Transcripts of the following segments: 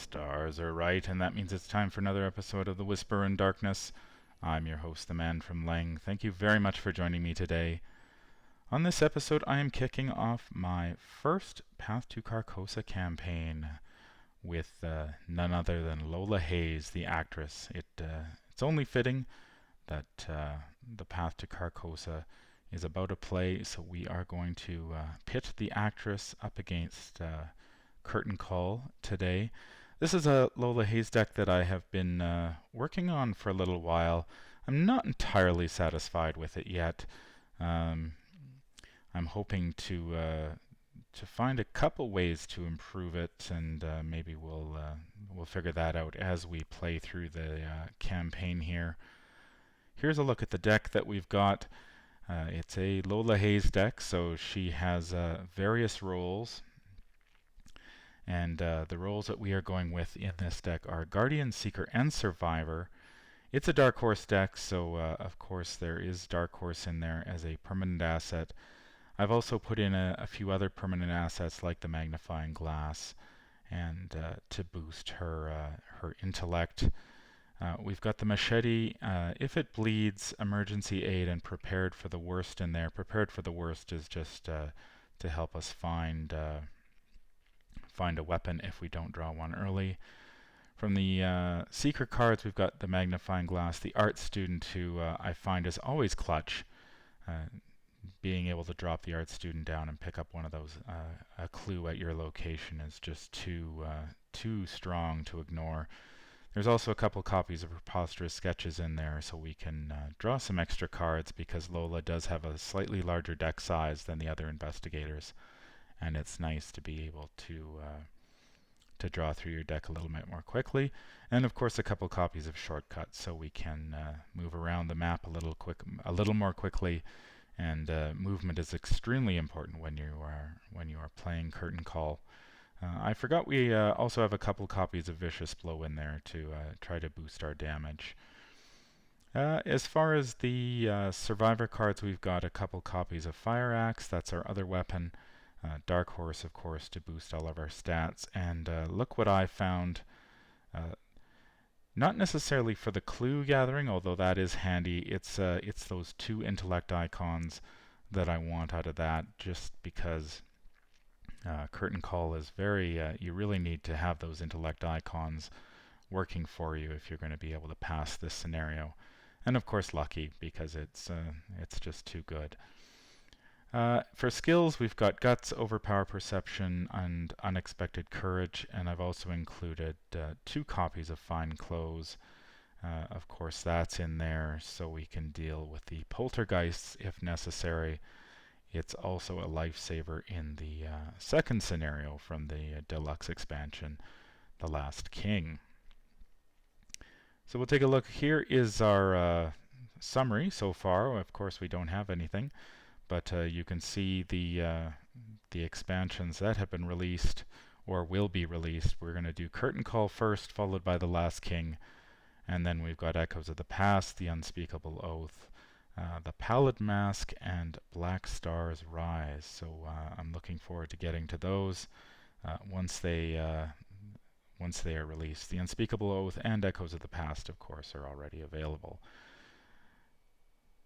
stars are right, and that means it's time for another episode of The Whisper in Darkness. I'm your host, the man from Leng. Thank you very much for joining me today. On this episode, I am kicking off my first Path to Carcosa campaign with none other than Lola Hayes, the actress. It's only fitting that the Path to Carcosa is about a play, so we are going to pit the actress up against Curtain Call today. This is a Lola Hayes deck that I have been working on for a little while. I'm not entirely satisfied with it yet. I'm hoping to find a couple ways to improve it, and maybe we'll figure that out as we play through the campaign here. Here's a look at the deck that we've got. It's a Lola Hayes deck, so she has various roles. And the roles that we are going with in this deck are Guardian, Seeker, and Survivor. It's a Dark Horse deck, so of course there is Dark Horse in there as a permanent asset. I've also put in a few other permanent assets like the Magnifying Glass, and to boost her intellect. We've got the Machete. If it bleeds, Emergency Aid, and Prepared for the Worst in there. Prepared for the Worst is just to help us find a weapon if we don't draw one early. From the Seeker cards, we've got the Magnifying Glass, the Art Student, who I find is always clutch. Being able to drop the Art Student down and pick up one of those, a clue at your location, is just too strong to ignore. There's also a couple copies of Preposterous Sketches in there, so we can draw some extra cards, because Lola does have a slightly larger deck size than the other investigators. And it's nice to be able to draw through your deck a little bit more quickly. And of course a couple copies of Shortcuts, so we can move around the map a little more quickly. And movement is extremely important when you are playing Curtain Call. I forgot we also have a couple copies of Vicious Blow in there to try to boost our damage. As far as the Survivor cards, we've got a couple copies of Fire Axe. That's our other weapon. Dark Horse, of course, to boost all of our stats. And look what I found. Not necessarily for the clue gathering, although that is handy. It's those two intellect icons that I want out of that, just because Curtain Call is very... you really need to have those intellect icons working for you if you're going to be able to pass this scenario. And of course Lucky, because it's just too good. For skills, we've got Guts, Overpower Perception, and Unexpected Courage, and I've also included 2 copies of Fine Clothes. Of course, that's in there so we can deal with the poltergeists if necessary. It's also a lifesaver in the second scenario from the deluxe expansion, The Last King. So we'll take a look. Here is our summary so far. Of course, we don't have anything. But you can see the expansions that have been released or will be released. We're going to do Curtain Call first, followed by The Last King, and then we've got Echoes of the Past, The Unspeakable Oath, the Pallid Mask, and Black Stars Rise. So I'm looking forward to getting to those once they are released. The Unspeakable Oath and Echoes of the Past, of course, are already available.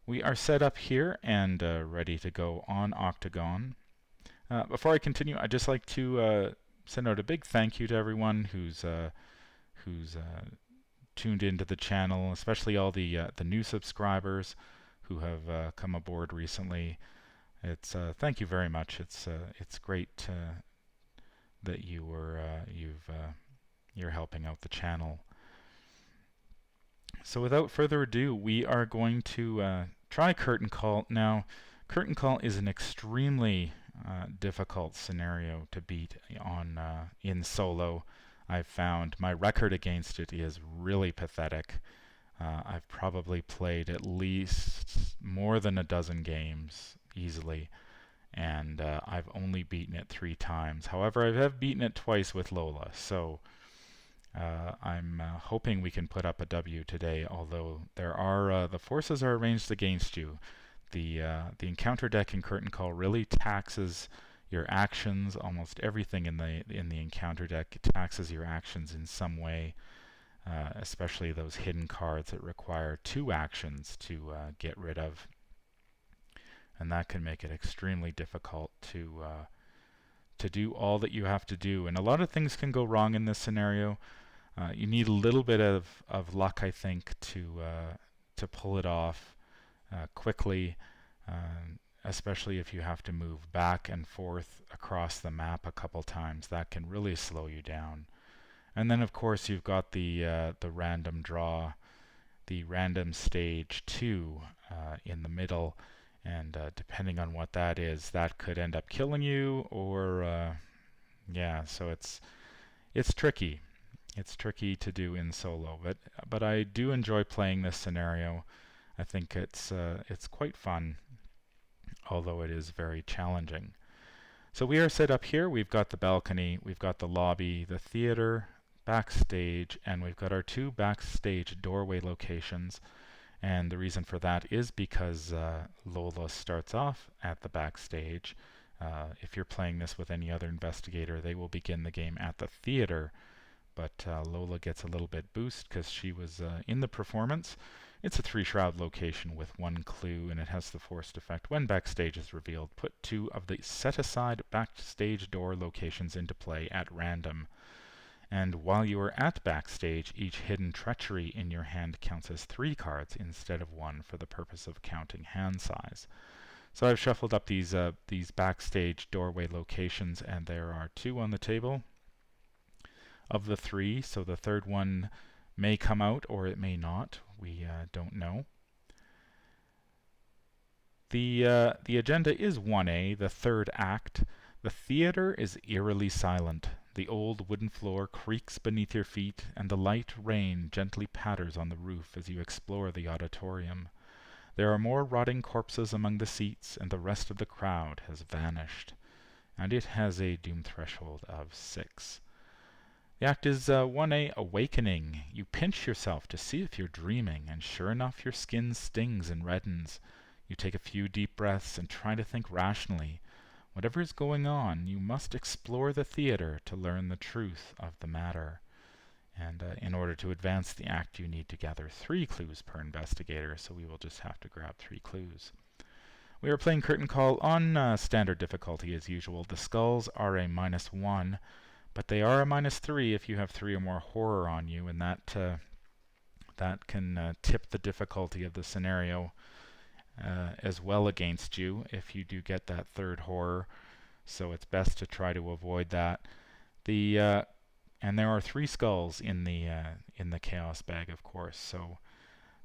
We are set up here and ready to go on Octagon. Before I continue, I'd just like to send out a big thank you to everyone who's tuned into the channel, especially all the new subscribers who have come aboard recently. It's thank you very much. It's great that you're helping out the channel. So without further ado, we are going to try Curtain Call. Now, Curtain Call is an extremely difficult scenario to beat in solo. I've found my record against it is really pathetic. I've probably played at least more than a dozen games easily, and I've only beaten it 3 times. However, I have beaten it twice with Lola, so I'm hoping we can put up a W today, although there are the forces are arranged against you. The encounter deck in Curtain Call really taxes your actions. Almost everything in the encounter deck taxes your actions in some way, especially those hidden cards that require 2 actions to get rid of, and that can make it extremely difficult to do all that you have to do. And a lot of things can go wrong in this scenario. You need a little bit of luck, I think, to pull it off quickly, especially if you have to move back and forth across the map a couple times. That can really slow you down. And then, of course, you've got the random draw, the random stage 2 in the middle, and depending on what that is, that could end up killing you, or yeah. So it's tricky. It's tricky to do in solo, but I do enjoy playing this scenario. I think it's quite fun, although it is very challenging. So we are set up here. We've got the balcony, we've got the lobby, the theater, backstage, and we've got our 2 backstage doorway locations. And the reason for that is because Lola starts off at the backstage. If you're playing this with any other investigator, they will begin the game at the theater. But Lola gets a little bit boost because she was in the performance. It's a 3-shroud location with 1 clue, and it has the forced effect. When backstage is revealed, put 2 of the set-aside backstage door locations into play at random. And while you are at backstage, each hidden treachery in your hand counts as 3 cards instead of 1 for the purpose of counting hand size. So I've shuffled up these backstage doorway locations, and there are 2 on the table of the 3. So the third one may come out or it may not. We don't know. The agenda is 1A, the third act. The theater is eerily silent. The old wooden floor creaks beneath your feet, and the light rain gently patters on the roof as you explore the auditorium. There are more rotting corpses among the seats, and the rest of the crowd has vanished. And it has a doom threshold of 6. The act is 1A, Awakening. You pinch yourself to see if you're dreaming, and sure enough your skin stings and reddens. You take a few deep breaths and try to think rationally. Whatever is going on, you must explore the theater to learn the truth of the matter. And in order to advance the act, you need to gather 3 clues per investigator, so we will just have to grab 3 clues. We are playing Curtain Call on standard difficulty as usual. The skulls are a -1, but they are a -3 if you have 3 or more horror on you, and that can tip the difficulty of the scenario as well against you if you do get that 3rd horror. So it's best to try to avoid that. And there are 3 skulls in the chaos bag, of course. So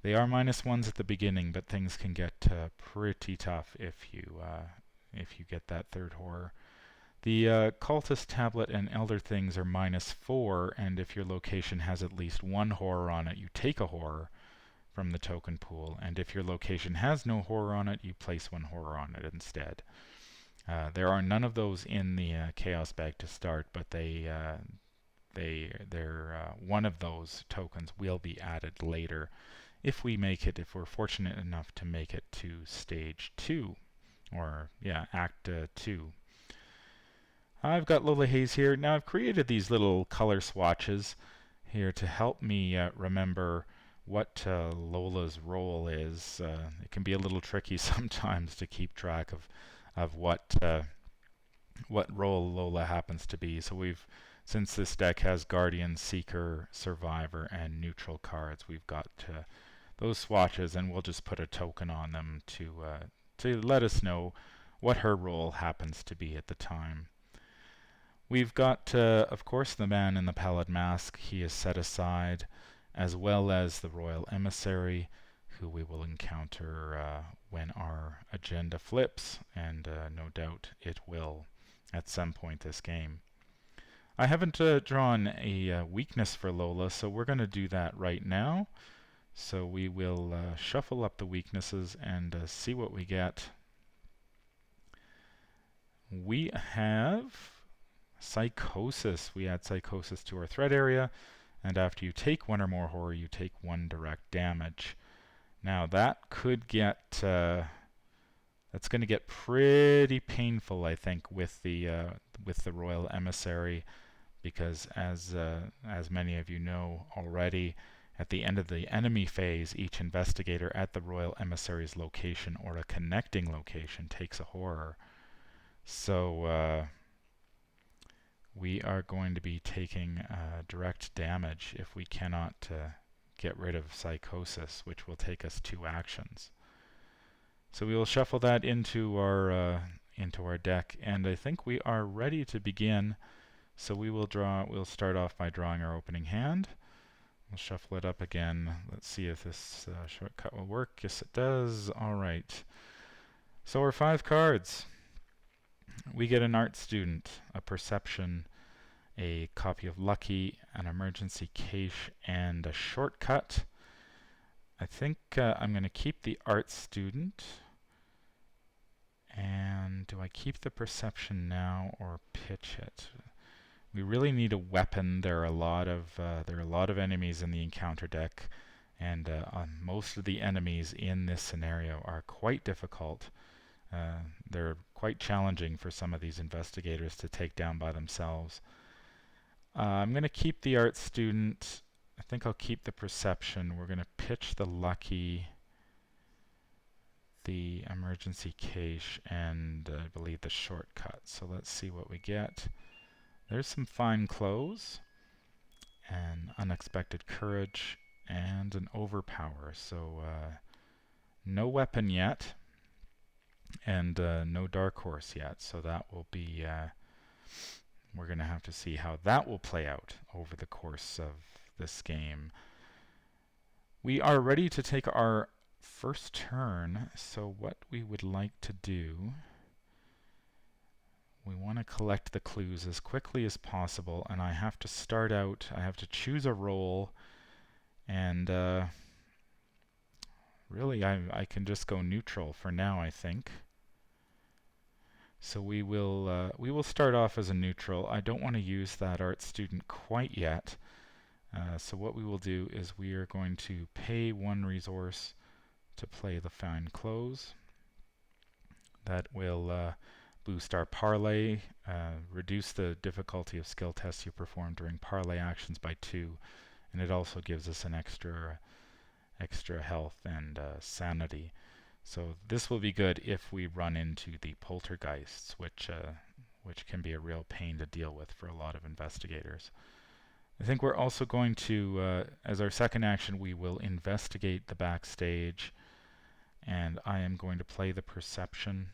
they are -1s at the beginning, but things can get pretty tough if you get that 3rd horror. The cultist tablet and elder things are -4, and if your location has at least 1 horror on it, you take a horror from the token pool, and if your location has no horror on it, you place 1 horror on it instead. There are none of those in the chaos bag to start, but one of those tokens will be added later if we're fortunate enough to make it to stage 2, or act 2. I've got Lola Hayes here. Now I've created these little color swatches here to help me remember what Lola's role is. It can be a little tricky sometimes to keep track of what role Lola happens to be. So since this deck has Guardian, Seeker, Survivor, and Neutral cards, we've got those swatches, and we'll just put a token on them to let us know what her role happens to be at the time. We've got, of course, the man in the Pallid Mask. He is set aside, as well as the Royal Emissary, who we will encounter when our agenda flips, and no doubt it will at some point this game. I haven't drawn a weakness for Lola, so we're going to do that right now. So we will shuffle up the weaknesses and see what we get. We have Psychosis. We add Psychosis to our threat area, and after you take 1 or more horror, you take 1 direct damage. Now that could get That's going to get pretty painful, I think, with the Royal Emissary, because as many of you know already, at the end of the enemy phase, each investigator at the Royal Emissary's location or a connecting location takes a horror. So we are going to be taking direct damage if we cannot get rid of Psychosis, which will take us 2 actions. So we will shuffle that into our deck, and I think we are ready to begin. So we'll start off by drawing our opening hand. We'll shuffle it up again. Let's see if this shortcut will work. Yes, it does. All right. So our 5 cards. We get an art student, a perception, a copy of Lucky, an emergency cache, and a shortcut. I think I'm going to keep the art student. And do I keep the perception now or pitch it? We really need a weapon. There are a lot of enemies in the encounter deck, and most of the enemies in this scenario are quite difficult. They're quite challenging for some of these investigators to take down by themselves. I'm going to keep the art student. I think I'll keep the perception. We're going to pitch the Lucky, the emergency cache, and I believe the shortcut. So let's see what we get. There's some fine clothes, an unexpected courage, and an overpower. So no weapon yet, and no dark horse yet. So that will be, we're going to have to see how that will play out over the course of this game. We are ready to take our first turn. So what we would like to do, we want to collect the clues as quickly as possible, and I have to start out, I have to choose a role, and really I can just go neutral for now, I think. So we will start off as a neutral. I don't want to use that art student quite yet. So what we will do is we are going to pay 1 resource to play the fine clothes. That will boost our parlay, reduce the difficulty of skill tests you perform during parlay actions by 2, and it also gives us an extra health and sanity. So this will be good if we run into the poltergeists, which can be a real pain to deal with for a lot of investigators. I think we're also going to, as our second action, we will investigate the backstage, and I am going to play the perception.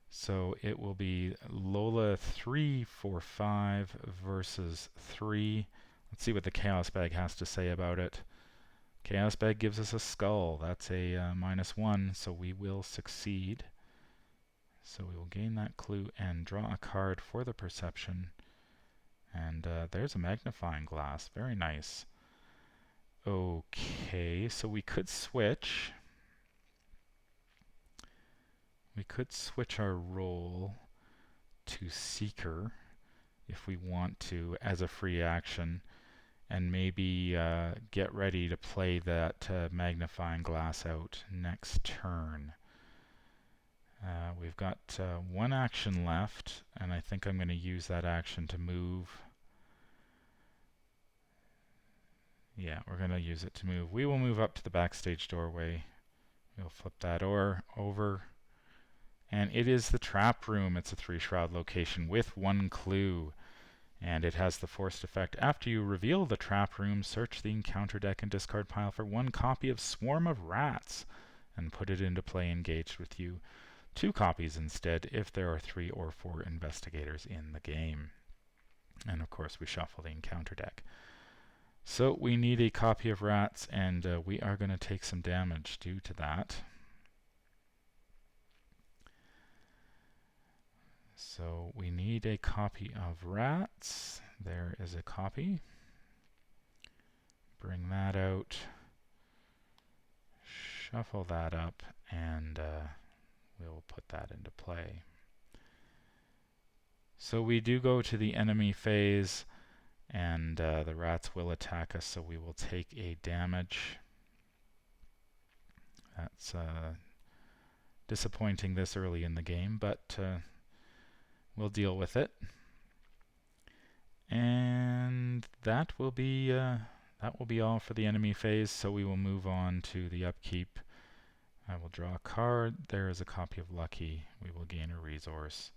So it will be Lola 3, 4, 5 versus 3. Let's see what the Chaos Bag has to say about it. Chaos Bag gives us a skull. That's a -1, so we will succeed. So we will gain that clue and draw a card for the perception. And there's a magnifying glass. Very nice. Okay, so we could switch. We could switch our role to Seeker if we want to as a free action, and maybe get ready to play that magnifying glass out next turn. We've got 1 action left, and I think I'm going to use that action to move. Yeah, we're going to use it to move. We will move up to the backstage doorway. We'll flip that over. And it is the trap room. It's a 3-shroud location with 1 clue. And it has the forced effect. After you reveal the trap room, search the encounter deck and discard pile for 1 copy of Swarm of Rats and put it into play engaged with you. 2 copies instead if there are 3 or 4 investigators in the game. And of course we shuffle the encounter deck. So we need a copy of Rats, and we are going to take some damage due to that. So we need a copy of Rats. There is a copy. Bring that out. Shuffle that up, and we'll put that into play. So we do go to the enemy phase, and the Rats will attack us, so we will take a damage. That's Disappointing this early in the game, but we'll deal with it. And that will be all for the enemy phase, so we will move on to the upkeep. I will draw a card. There is a copy of Lucky. We will gain a resource.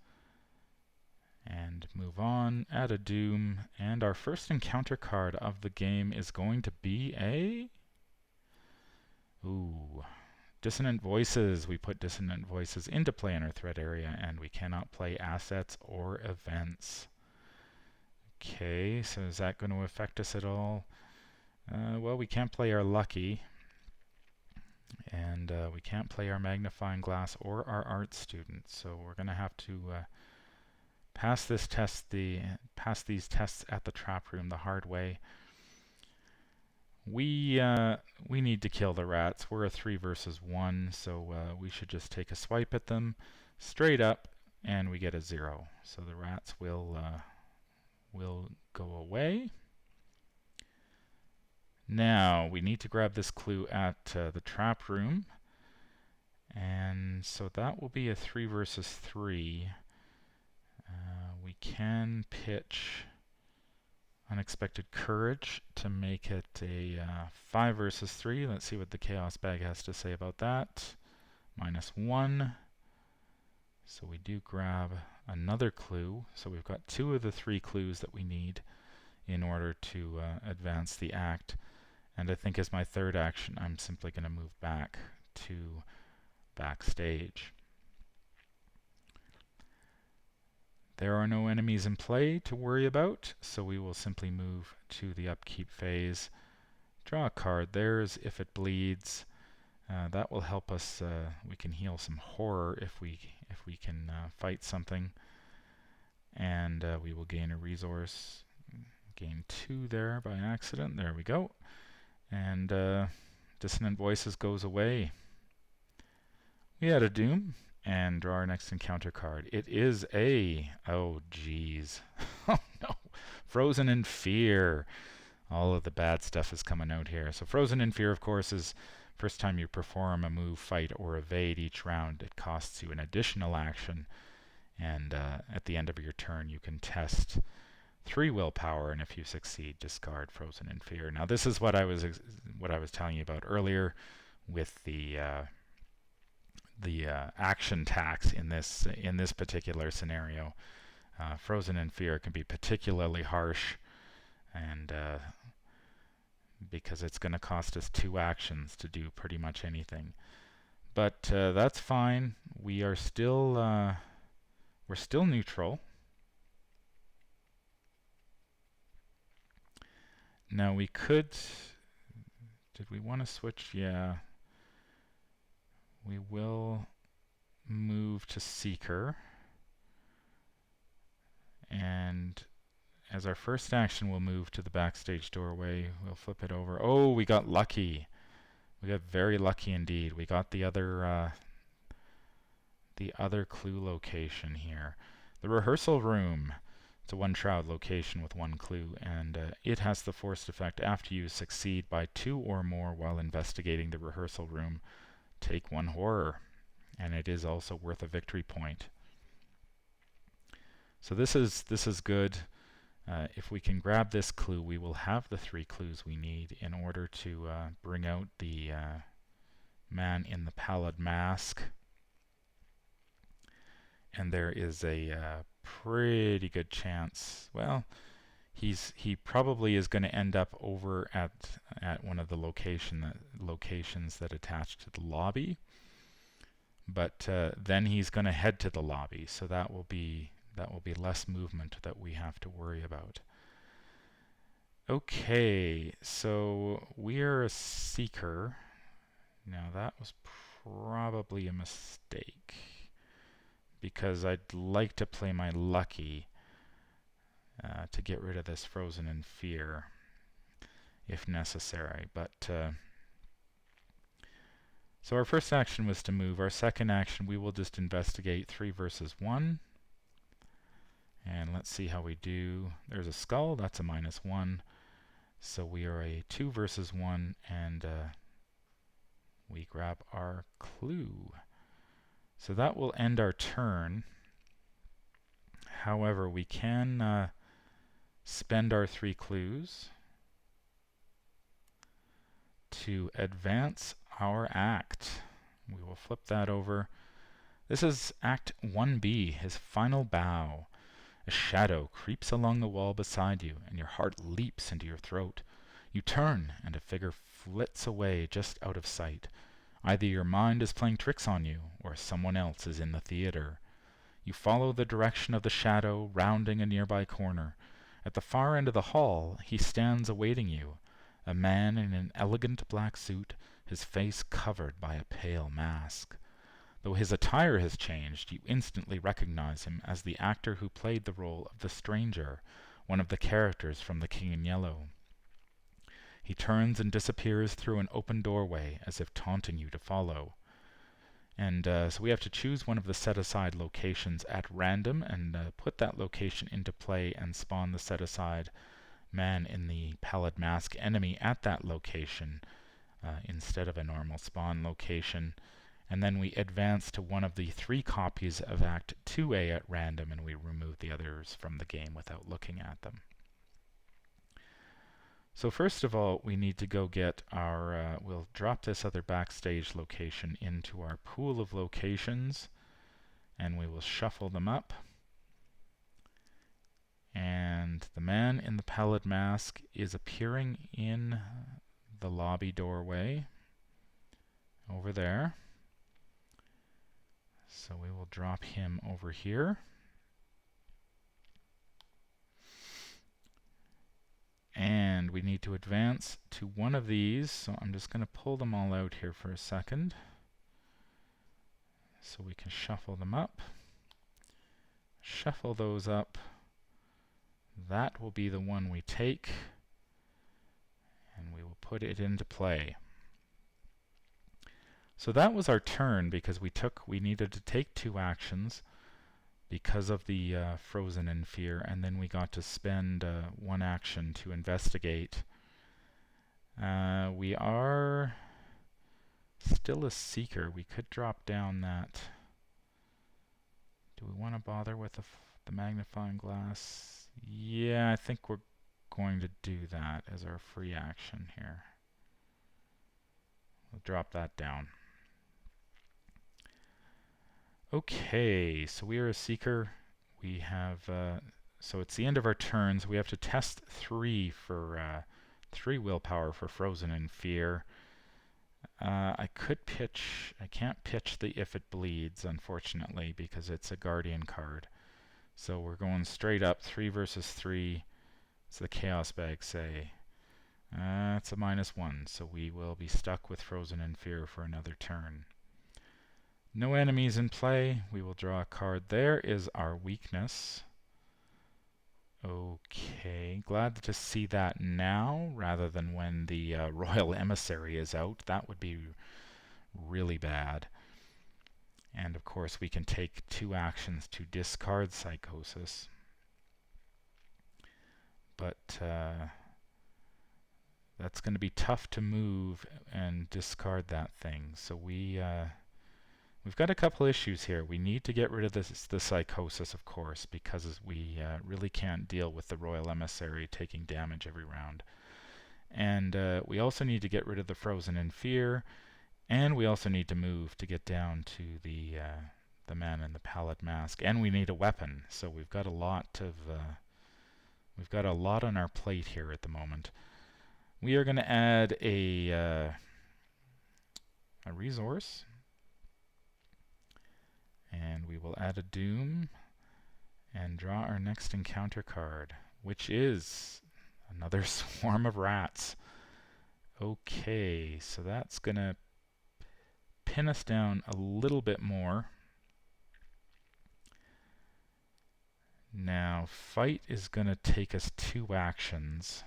And move on, add a Doom, and our first encounter card of the game is going to be a... Ooh. Dissonant Voices. We put Dissonant Voices into play in our threat area, and we cannot play assets or events. Okay, so is that going to affect us at all? Well, we can't play our Lucky, and we can't play our Magnifying Glass or our Art Student, so we're going to have to pass these tests at the trap room the hard way. We need to kill the rats. We're a 3 versus 1, so we should just take a swipe at them straight up, and we get a 0. So the rats will go away. Now we need to grab this clue at the trap room, and so that will be a 3 versus 3. We can pitch Unexpected Courage to make it a 5 versus 3. Let's see what the Chaos Bag has to say about that. -1. So we do grab another clue. So we've got 2 of the 3 clues that we need in order to advance the act. And I think as my third action, I'm simply going to move back to backstage. There are no enemies in play to worry about, so we will simply move to the upkeep phase. Draw a card. There's If It Bleeds. That will help us. We can heal some horror if we can fight something, and we will gain a resource. Gain 2 there by accident. There we go. And Dissonant Voices goes away. We add a Doom and draw our next encounter card. It is a... Oh, geez. Oh, no. Frozen in Fear. All of the bad stuff is coming out here. So Frozen in Fear, of course, is first time you perform a move, fight, or evade each round, it costs you an additional action. And at the end of your turn, you can test 3 willpower, and if you succeed, discard Frozen in Fear. Now, this is what I was telling you about earlier with the action tax in this particular scenario. Frozen in Fear can be particularly harsh, and because it's going to cost us 2 actions to do pretty much anything. But that's fine. We're still neutral. Now we could... Did we want to switch? Yeah. We will move to Seeker. And as our first action, we'll move to the backstage doorway. We'll flip it over. Oh, we got lucky. We got very lucky indeed. We got the other clue location here. The Rehearsal Room. It's a 1 shroud location with 1 clue, and it has the forced effect after you succeed by 2 or more while investigating the Rehearsal Room. Take 1 horror, and it is also worth a victory point. So this is good. If we can grab this clue, we will have the 3 clues we need in order to bring out the man in the Pallid Mask. And there is a pretty good chance. Well, he probably is going to end up over at one of the locations that attach to the lobby. But then he's going to head to the lobby, so that will be less movement that we have to worry about. Okay, so we are a Seeker. Now that was probably a mistake, because I'd like to play my Lucky to get rid of this Frozen in Fear if necessary. But so our first action was to move. Our second action, we will just investigate 3 versus 1. And let's see how we do. There's a skull. That's a -1. So we are a 2 versus 1, and we grab our clue. So that will end our turn. However, we can spend our 3 clues to advance our act. We will flip that over. This is Act 1B, his final bow. A shadow creeps along the wall beside you, and your heart leaps into your throat. You turn, and a figure flits away just out of sight. Either your mind is playing tricks on you, or someone else is in the theater. You follow the direction of the shadow, rounding a nearby corner. At the far end of the hall, he stands awaiting you, a man in an elegant black suit, his face covered by a pale mask. Though his attire has changed, you instantly recognize him as the actor who played the role of the Stranger, one of the characters from The King in Yellow. He turns and disappears through an open doorway, as if taunting you to follow. And so we have to choose one of the set-aside locations at random and put that location into play and spawn the set-aside man in the Pallid Mask enemy at that location instead of a normal spawn location. And then we advance to one of the 3 copies of Act 2A at random, and we remove the others from the game without looking at them. So first of all, we need to go get our, we'll drop this other backstage location into our pool of locations, and we will shuffle them up. And the man in the Pallid Mask is appearing in the lobby doorway over there. So we will drop him over here. And we need to advance to one of these, so I'm just going to pull them all out here for a second so we can shuffle them up. Shuffle those up. That will be the one we take, and we will put it into play. So that was our turn because we needed to take 2 actions because of the Frozen in Fear, and then we got to spend 1 action to investigate. We are still a Seeker. We could drop down that. Do we want to bother with the magnifying glass? Yeah, I think we're going to do that as our free action here. We'll drop that down. Okay, so we are a Seeker. We have, so it's the end of our turns. We have to test 3 for 3 willpower for Frozen in Fear. I can't pitch the If It Bleeds, unfortunately, because it's a Guardian card. So we're going straight up, 3 versus 3. It's the Chaos Bag say. It's a -1, so we will be stuck with Frozen in Fear for another turn. No enemies in play. We will draw a card. There is our weakness. Okay, glad to see that now rather than when the Royal Emissary is out. That would be really bad. And of course we can take 2 actions to discard Psychosis. But that's going to be tough to move and discard that thing. So we've got a couple issues here. We need to get rid of the Psychosis, of course, because we really can't deal with the Royal Emissary taking damage every round. And we also need to get rid of the Frozen in Fear, and we also need to move to get down to the man in the Pallid Mask. And we need a weapon, so we've got a lot on our plate here at the moment. We are going to add a resource. And we will add a Doom and draw our next encounter card, which is another swarm of rats. Okay, so that's going to pin us down a little bit more. Now, fight is going to take us 2 actions,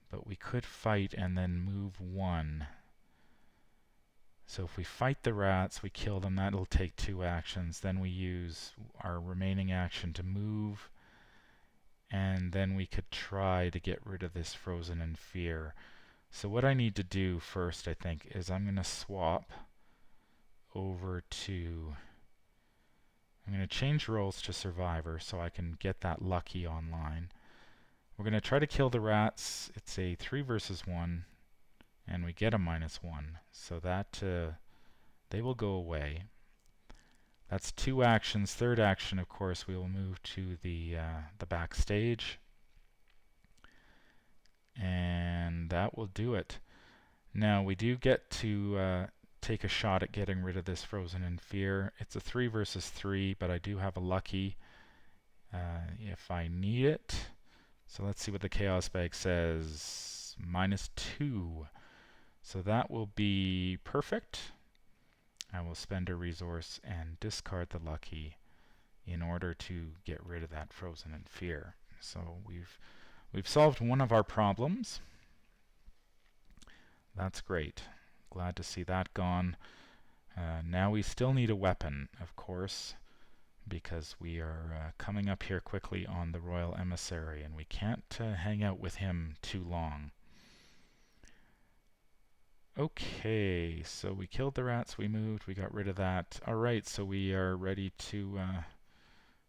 but we could fight and then move 1. So if we fight the rats, we kill them, that'll take 2 actions. Then we use our remaining action to move. And then we could try to get rid of this Frozen in Fear. So what I need to do first, I think, is I'm going to swap over to... I'm going to change roles to Survivor so I can get that lucky online. We're going to try to kill the rats. It's a 3 versus 1, and we get a -1. So that they will go away. That's 2 actions. Third action, of course, we will move to the backstage. And that will do it. Now, we do get to take a shot at getting rid of this Frozen in Fear. It's a 3 versus 3, but I do have a lucky if I need it. So let's see what the Chaos Bag says. -2. So that will be perfect. I will spend a resource and discard the lucky in order to get rid of that Frozen in Fear. So we've solved one of our problems. That's great. Glad to see that gone. Now we still need a weapon, of course, because we are coming up here quickly on the Royal Emissary, and we can't hang out with him too long. Okay, so we killed the rats, we moved, we got rid of that. Alright, so we are ready to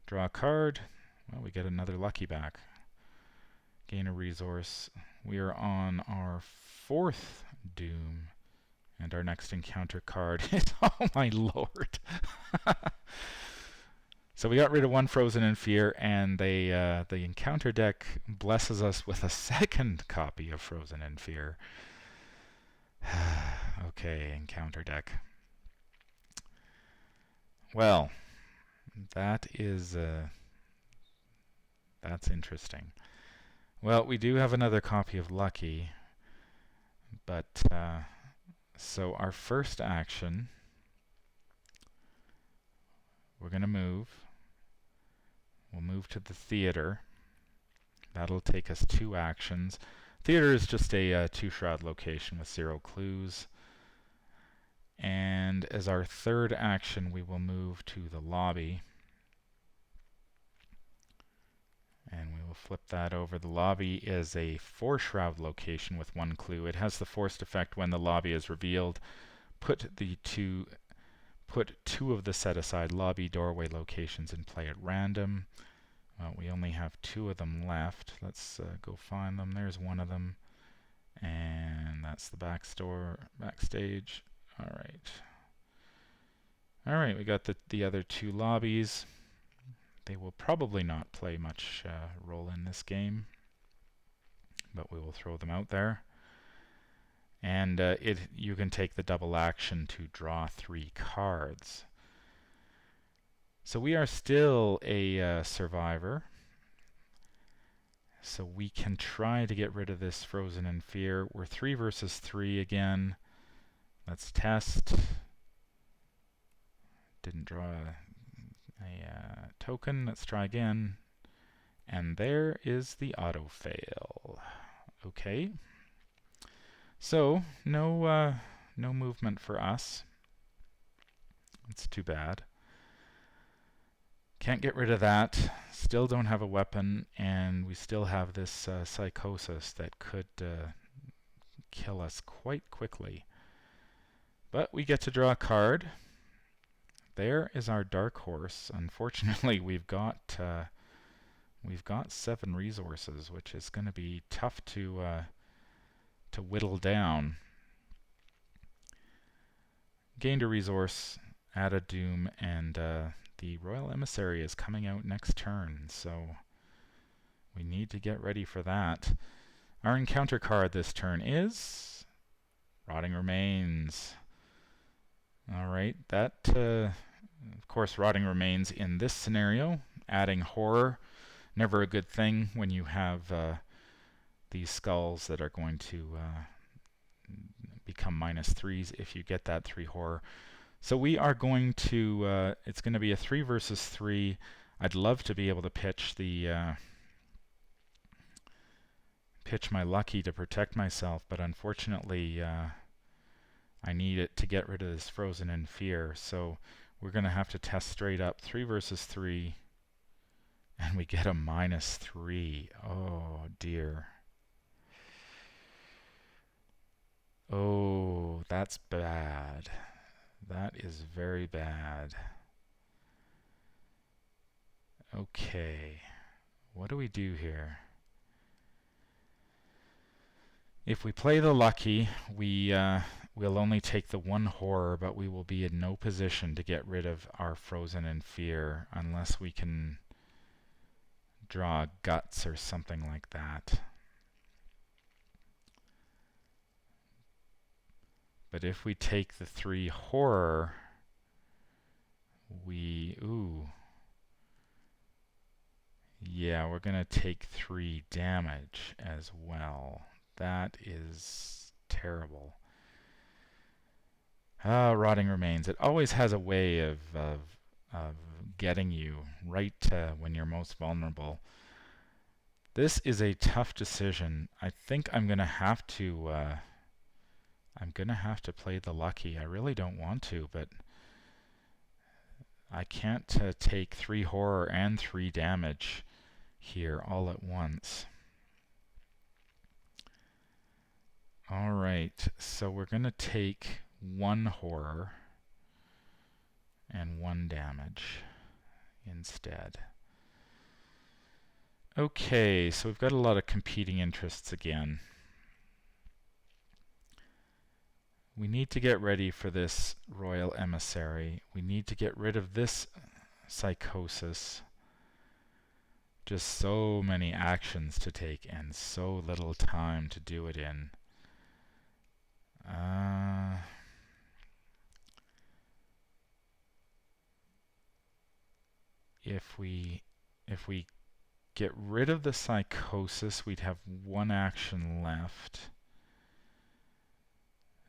draw a card. Well, we get another lucky back. Gain a resource. We are on our 4th Doom, and our next encounter card is, oh my lord! So we got rid of 1 Frozen in Fear, and the encounter deck blesses us with a 2nd copy of Frozen in Fear. Okay, encounter deck. Well, that is that's interesting. Well, we do have another copy of Lucky, but so our first action, we're going to move. We'll move to the theater. That'll take us 2 actions. Theater is just a 2-shroud location with 0 clues. And as our third action, we will move to the lobby. And we will flip that over. The lobby is a 4-shroud location with 1 clue. It has the forced effect when the lobby is revealed. Put 2 of the set-aside lobby doorway locations in play at random. We only have 2 of them left. Let's go find them. There's 1 of them. And that's the backstage. Alright. Alright, we got the other 2 lobbies. They will probably not play much role in this game, but we will throw them out there. And you can take the double action to draw 3 cards. So we are still a survivor. So we can try to get rid of this Frozen in Fear. We're 3 versus 3 again. Let's test. Didn't draw a token. Let's try again. And there is the auto fail. Okay. So no movement for us. It's too bad. Can't get rid of that. Still don't have a weapon, and we still have this psychosis that could kill us quite quickly. But we get to draw a card. There is our dark horse. Unfortunately, we've got 7 resources, which is going to be tough to whittle down. Gained a resource, add a doom, and the Royal Emissary is coming out next turn, so we need to get ready for that. Our encounter card this turn is Rotting Remains. Alright, that, of course, Rotting Remains in this scenario, adding horror, never a good thing when you have these skulls that are going to become -3s if you get that 3 horror. So we are going to, it's going to be a 3 versus 3. I'd love to be able to pitch my lucky to protect myself, but unfortunately I need it to get rid of this Frozen in Fear. So we're going to have to test straight up 3 versus 3, and we get a -3. Oh dear. Oh, that's bad. That is very bad. Okay. What do we do here? If we play the lucky, we'll only take the one horror, but we will be in no position to get rid of our Frozen in Fear unless we can draw Guts or something like that. But if we take the 3 horror, yeah, we're gonna take 3 damage as well. That is terrible. Rotting Remains. It always has a way of getting you right when you're most vulnerable. This is a tough decision. I think I'm gonna have to play the lucky. I really don't want to, but I can't take 3 horror and 3 damage here all at once. Alright, so we're going to take 1 horror and 1 damage instead. Okay, so we've got a lot of competing interests again. We need to get ready for this Royal Emissary. We need to get rid of this Psychosis. Just so many actions to take and so little time to do it in. If we get rid of the Psychosis, we'd have 1 action left.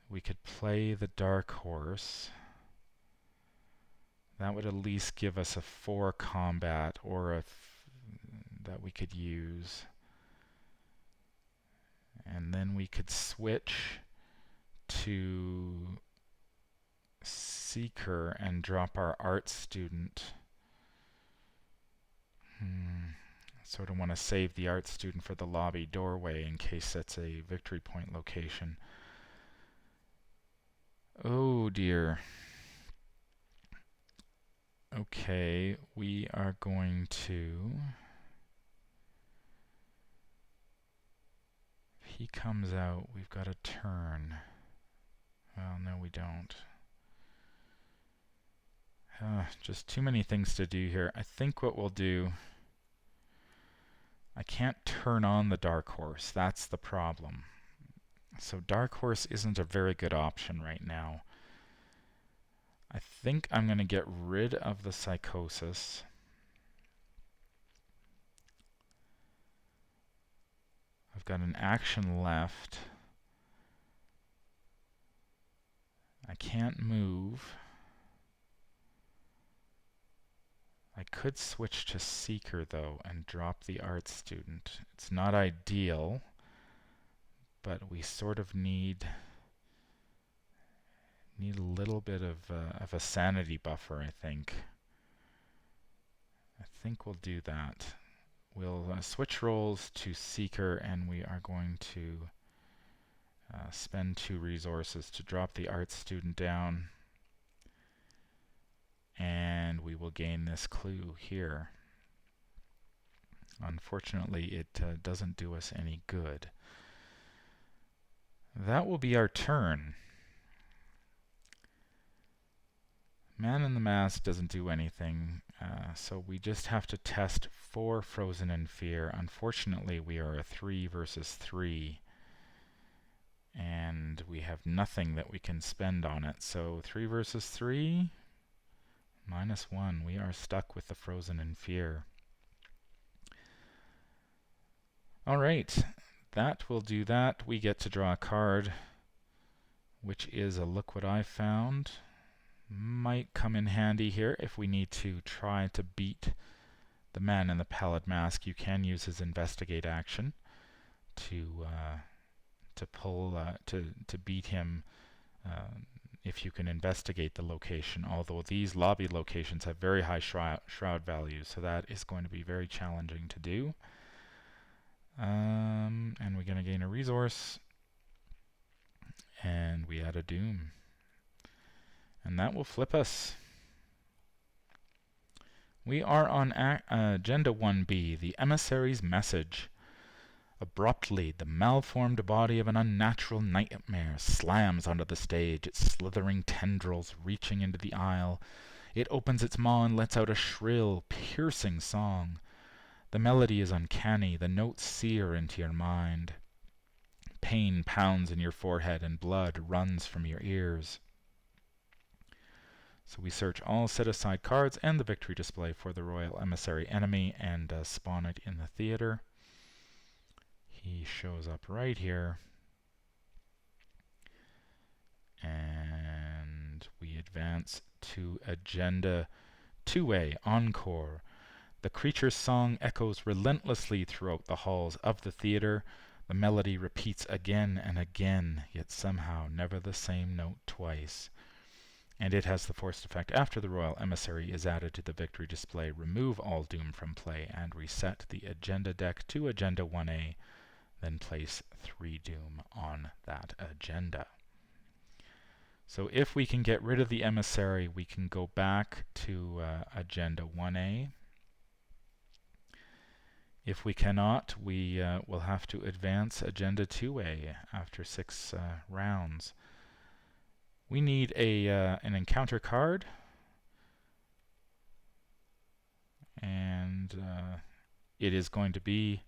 We could play the Dark Horse. That would at least give us a 4 combat or that we could use. And then we could switch to Seeker and drop our art student. Sort of want to save the art student for the lobby doorway in case that's a victory point location. Oh dear. Okay, we are going to... If he comes out, we've got a turn. Well, no, we don't. Just too many things to do here. I think what we'll do... I can't turn on the Dark Horse. That's the problem. So Dark Horse isn't a very good option right now. I think I'm going to get rid of the Psychosis. I've got an action left. I can't move. I could switch to Seeker though and drop the art student. It's not ideal, but we sort of need a little bit of a sanity buffer, I think. I think we'll do that. We'll switch roles to Seeker, and we are going to spend 2 resources to drop the art student down. And we will gain this clue here. Unfortunately, it doesn't do us any good. That will be our turn. Man in the Mask doesn't do anything, so we just have to test for Frozen in Fear. Unfortunately, we are a 3 versus 3, and we have nothing that we can spend on it. So 3 versus 3, -1. We are stuck with the Frozen in Fear. Alright, that will do that. We get to draw a card, which is a Look What I Found. Might come in handy here if we need to try to beat the man in the Pallid Mask. You can use his Investigate action to beat him if you can investigate the location, although these lobby locations have very high shroud values, so that is going to be very challenging to do. And we're going to gain a resource, and we add a Doom. And that will flip us. We are on Agenda 1B, the Emissaries Message. Abruptly, the malformed body of an unnatural nightmare slams onto the stage, its slithering tendrils reaching into the aisle. It opens its maw and lets out a shrill, piercing song. The melody is uncanny, the notes sear into your mind. Pain pounds in your forehead and blood runs from your ears. So we search all set-aside cards and the victory display for the Royal Emissary enemy and spawn it in the theater. He shows up right here. And we advance to Agenda 2A, Encore. The creature's song echoes relentlessly throughout the halls of the theater. The melody repeats again and again, yet somehow never the same note twice. And it has the forced effect after the Royal Emissary is added to the victory display. Remove all Doom from play and reset the agenda deck to Agenda 1A. Then place 3 Doom on that agenda. So if we can get rid of the Emissary, we can go back to Agenda 1A. If we cannot, we will have to advance Agenda 2A after 6 rounds. We need an encounter card, and it is going to be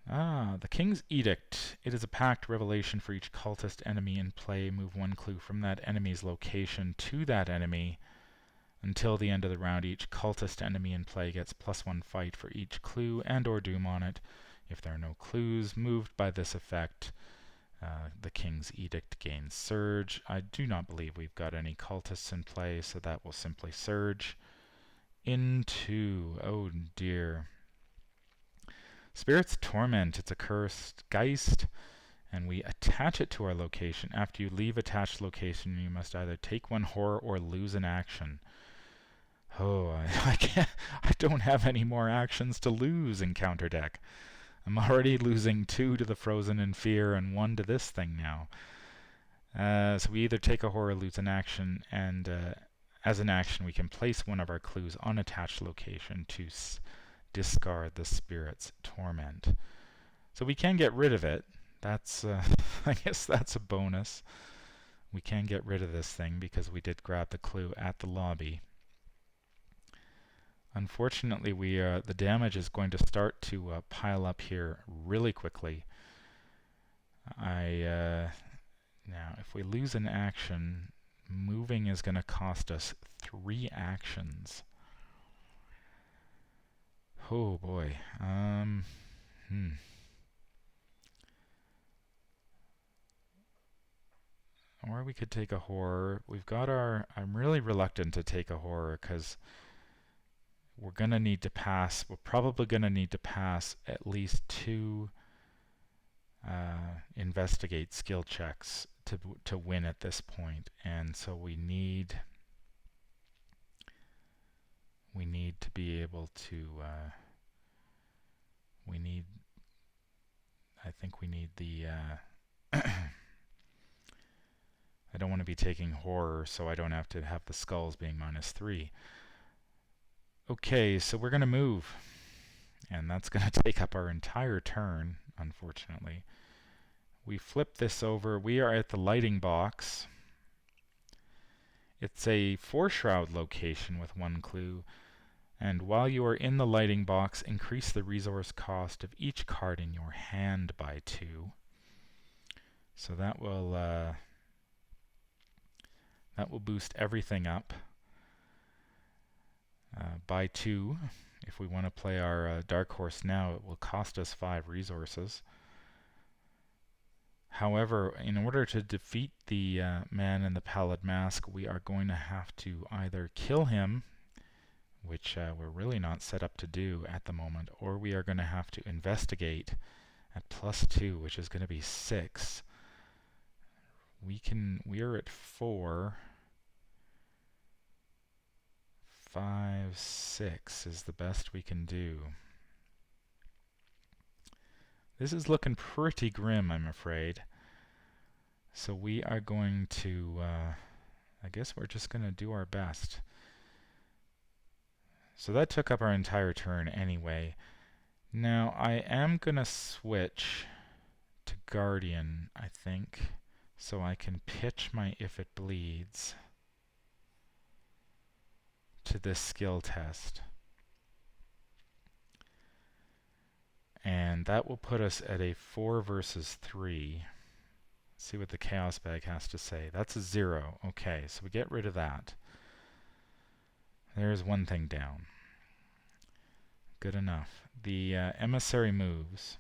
the King's Edict. It is a packed revelation for each cultist enemy in play. Move 1 clue from that enemy's location to that enemy. Until the end of the round, each cultist enemy in play gets +1 fight for each clue and or doom on it. If there are no clues moved by this effect, the King's Edict gains Surge. I do not believe we've got any cultists in play, so that will simply Surge into, oh dear, Spirit's Torment. It's a cursed Geist, and we attach it to our location. After you leave attached location, you must either take 1 horror or lose an action. Oh, I can't. I don't have any more actions to lose in counter deck. I'm already losing 2 to the Frozen in Fear and 1 to this thing now. So we either take a horror, lose an action, and as an action we can place 1 of our clues on attached location to discard the Spirit's Torment. So we can get rid of it. That's I guess that's a bonus. We can get rid of this thing because we did grab the clue at the lobby. Unfortunately, the damage is going to start to pile up here really quickly. Now, if we lose an action, moving is going to cost us 3 actions. Oh boy. Or we could take a horror. We've got our... I'm really reluctant to take a horror because we're going to need to pass. We're probably going to need to pass at least 2 investigate skill checks to win at this point. And so we need to be able to... I think we need the... I don't want to be taking horror, so I don't have to have the skulls being -3. Okay, so we're going to move. And that's going to take up our entire turn, unfortunately. We flip this over. We are at the lighting box. It's a 4-shroud location with 1 clue. And while you are in the lighting box, increase the resource cost of each card in your hand by 2. So that will boost everything up by 2. If we want to play our Dark Horse now, it will cost us 5 resources. However, in order to defeat the man in the Pallid Mask, we are going to have to either kill him, which we're really not set up to do at the moment, or we are going to have to investigate at +2, which is going to be 6. We are at 4. 5, 6 is the best we can do. This is looking pretty grim, I'm afraid. So we are going to I guess we're just going to do our best. So that took up our entire turn anyway. Now I am going to switch to Guardian, I think, so I can pitch my If It Bleeds to this skill test. And that will put us at a 4 versus 3. Let's see what the Chaos Bag has to say. That's a 0. Okay, so we get rid of that. There's one thing down. Good enough. The Emissary moves.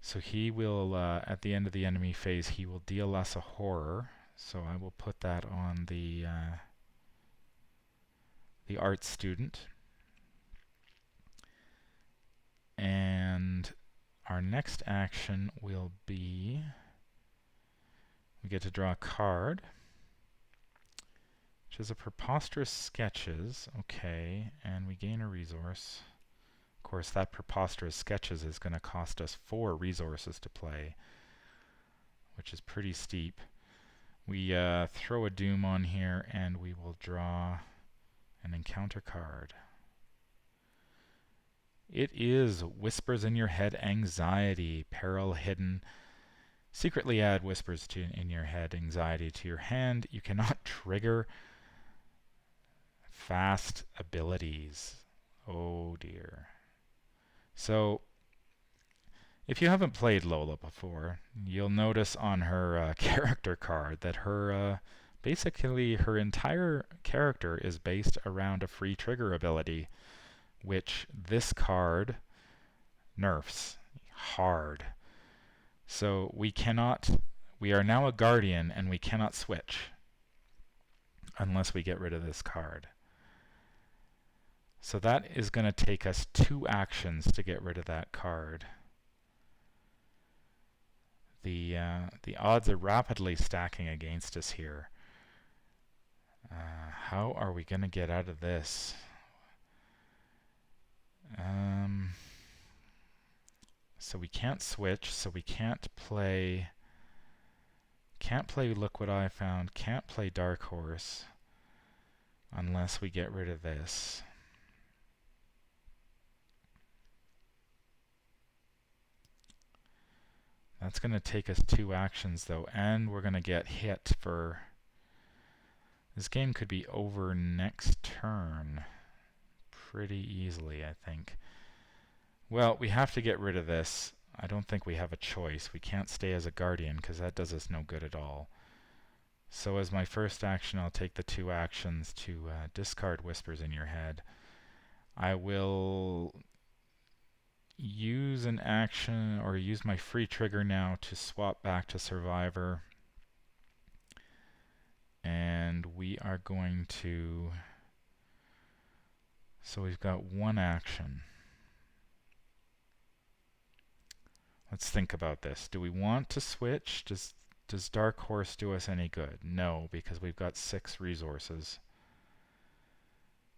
So he will, at the end of the enemy phase, he will deal us a horror. So I will put that on the art student. And our next action will be, we get to draw a card, which is a Preposterous Sketches. Okay, and we gain a resource. Of course, that Preposterous Sketches is going to cost us 4 resources to play, which is pretty steep. We throw a Doom on here, and we will draw an encounter card. It is Whispers in Your Head Anxiety, Peril Hidden. Secretly add Whispers in Your Head Anxiety to your hand. You cannot trigger fast abilities. Oh dear. So, if you haven't played Lola before, you'll notice on her character card that her basically her entire character is based around a free trigger ability, which this card nerfs hard. So we are now a Guardian, and we cannot switch unless we get rid of this card. So that is going to take us 2 actions to get rid of that card. The odds are rapidly stacking against us here. How are we going to get out of this? So we can't switch, so we can't play Look What I Found, can't play Dark Horse unless we get rid of this. That's going to take us 2 actions though, and we're going to get hit for... This game could be over next turn pretty easily, I think. Well, we have to get rid of this. I don't think we have a choice. We can't stay as a Guardian because that does us no good at all. So as my first action, I'll take the 2 actions to discard Whispers in Your Head. I will use an action, or use my free trigger now to swap back to Survivor. And we are going to... So we've got 1 action. Let's think about this. Do we want to switch? Does Dark Horse do us any good? No, because we've got 6 resources.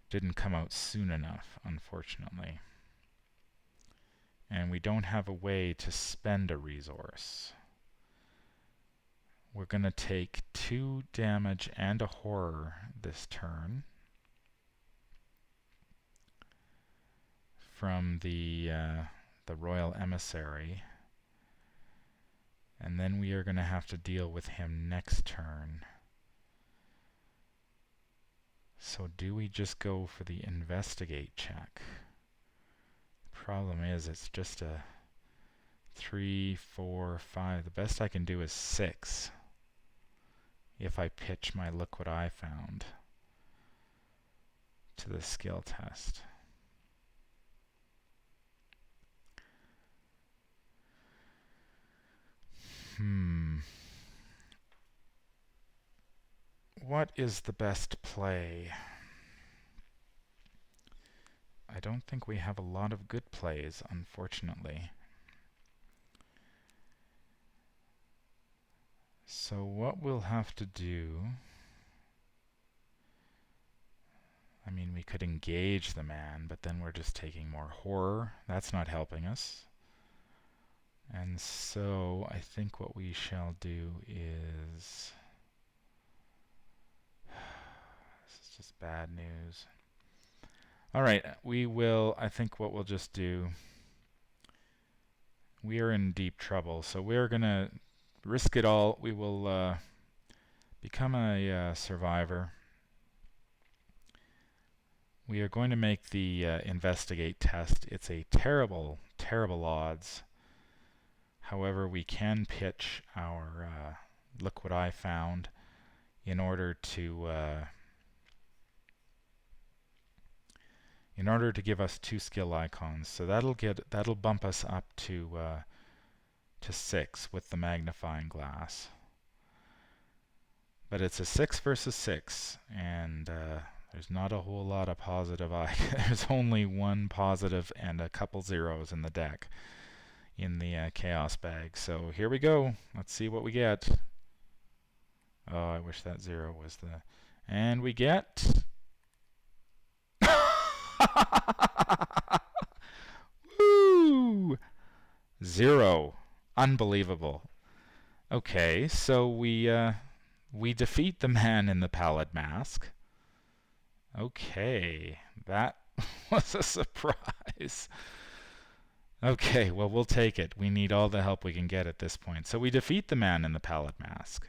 Didn't come out soon enough, unfortunately. And we don't have a way to spend a resource. We're going to take 2 damage and a horror this turn from the Royal Emissary. And then we are going to have to deal with him next turn. So do we just go for the investigate check? The problem is it's just a 3, 4, 5. The best I can do is 6 if I pitch my Look What I Found to the skill test. What is the best play? I don't think we have a lot of good plays, unfortunately. So what we'll have to do... I mean, we could engage the man, but then we're just taking more horror. That's not helping us. And so I think what we shall do is... It's just bad news. Alright, I think what we'll just do, we are in deep trouble, so we're gonna risk it all. We will become a survivor. We are going to make the investigate test. It's a terrible, terrible odds. However, we can pitch our look what I found in order to give us 2 skill icons. So that'll bump us up to 6 with the magnifying glass. But it's a 6 versus 6, and there's not a whole lot of positive there's only one positive and a couple zeros in the deck in the chaos bag. So here we go. Let's see what we get. Oh, I wish that 0 was the... And we get... Woo! 0. Unbelievable. Okay, so we defeat the man in the Pallid Mask. Okay, that was a surprise. Okay, well, we'll take it. We need all the help we can get at this point. So we defeat the man in the Pallid Mask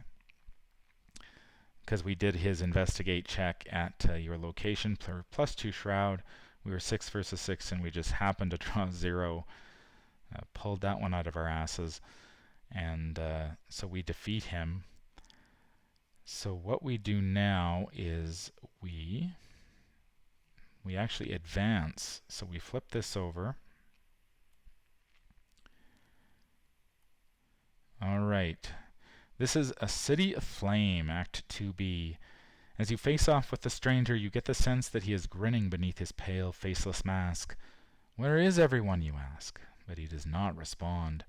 because we did his investigate check at your location for +2 shroud. We were 6 versus 6, and we just happened to draw 0. Pulled that one out of our asses. And so we defeat him. So what we do now is we actually advance. So we flip this over. Alright. This is A City Aflame, Act 2B. As you face off with the stranger, you get the sense that he is grinning beneath his pale, faceless mask. Where is everyone, you ask? But he does not respond.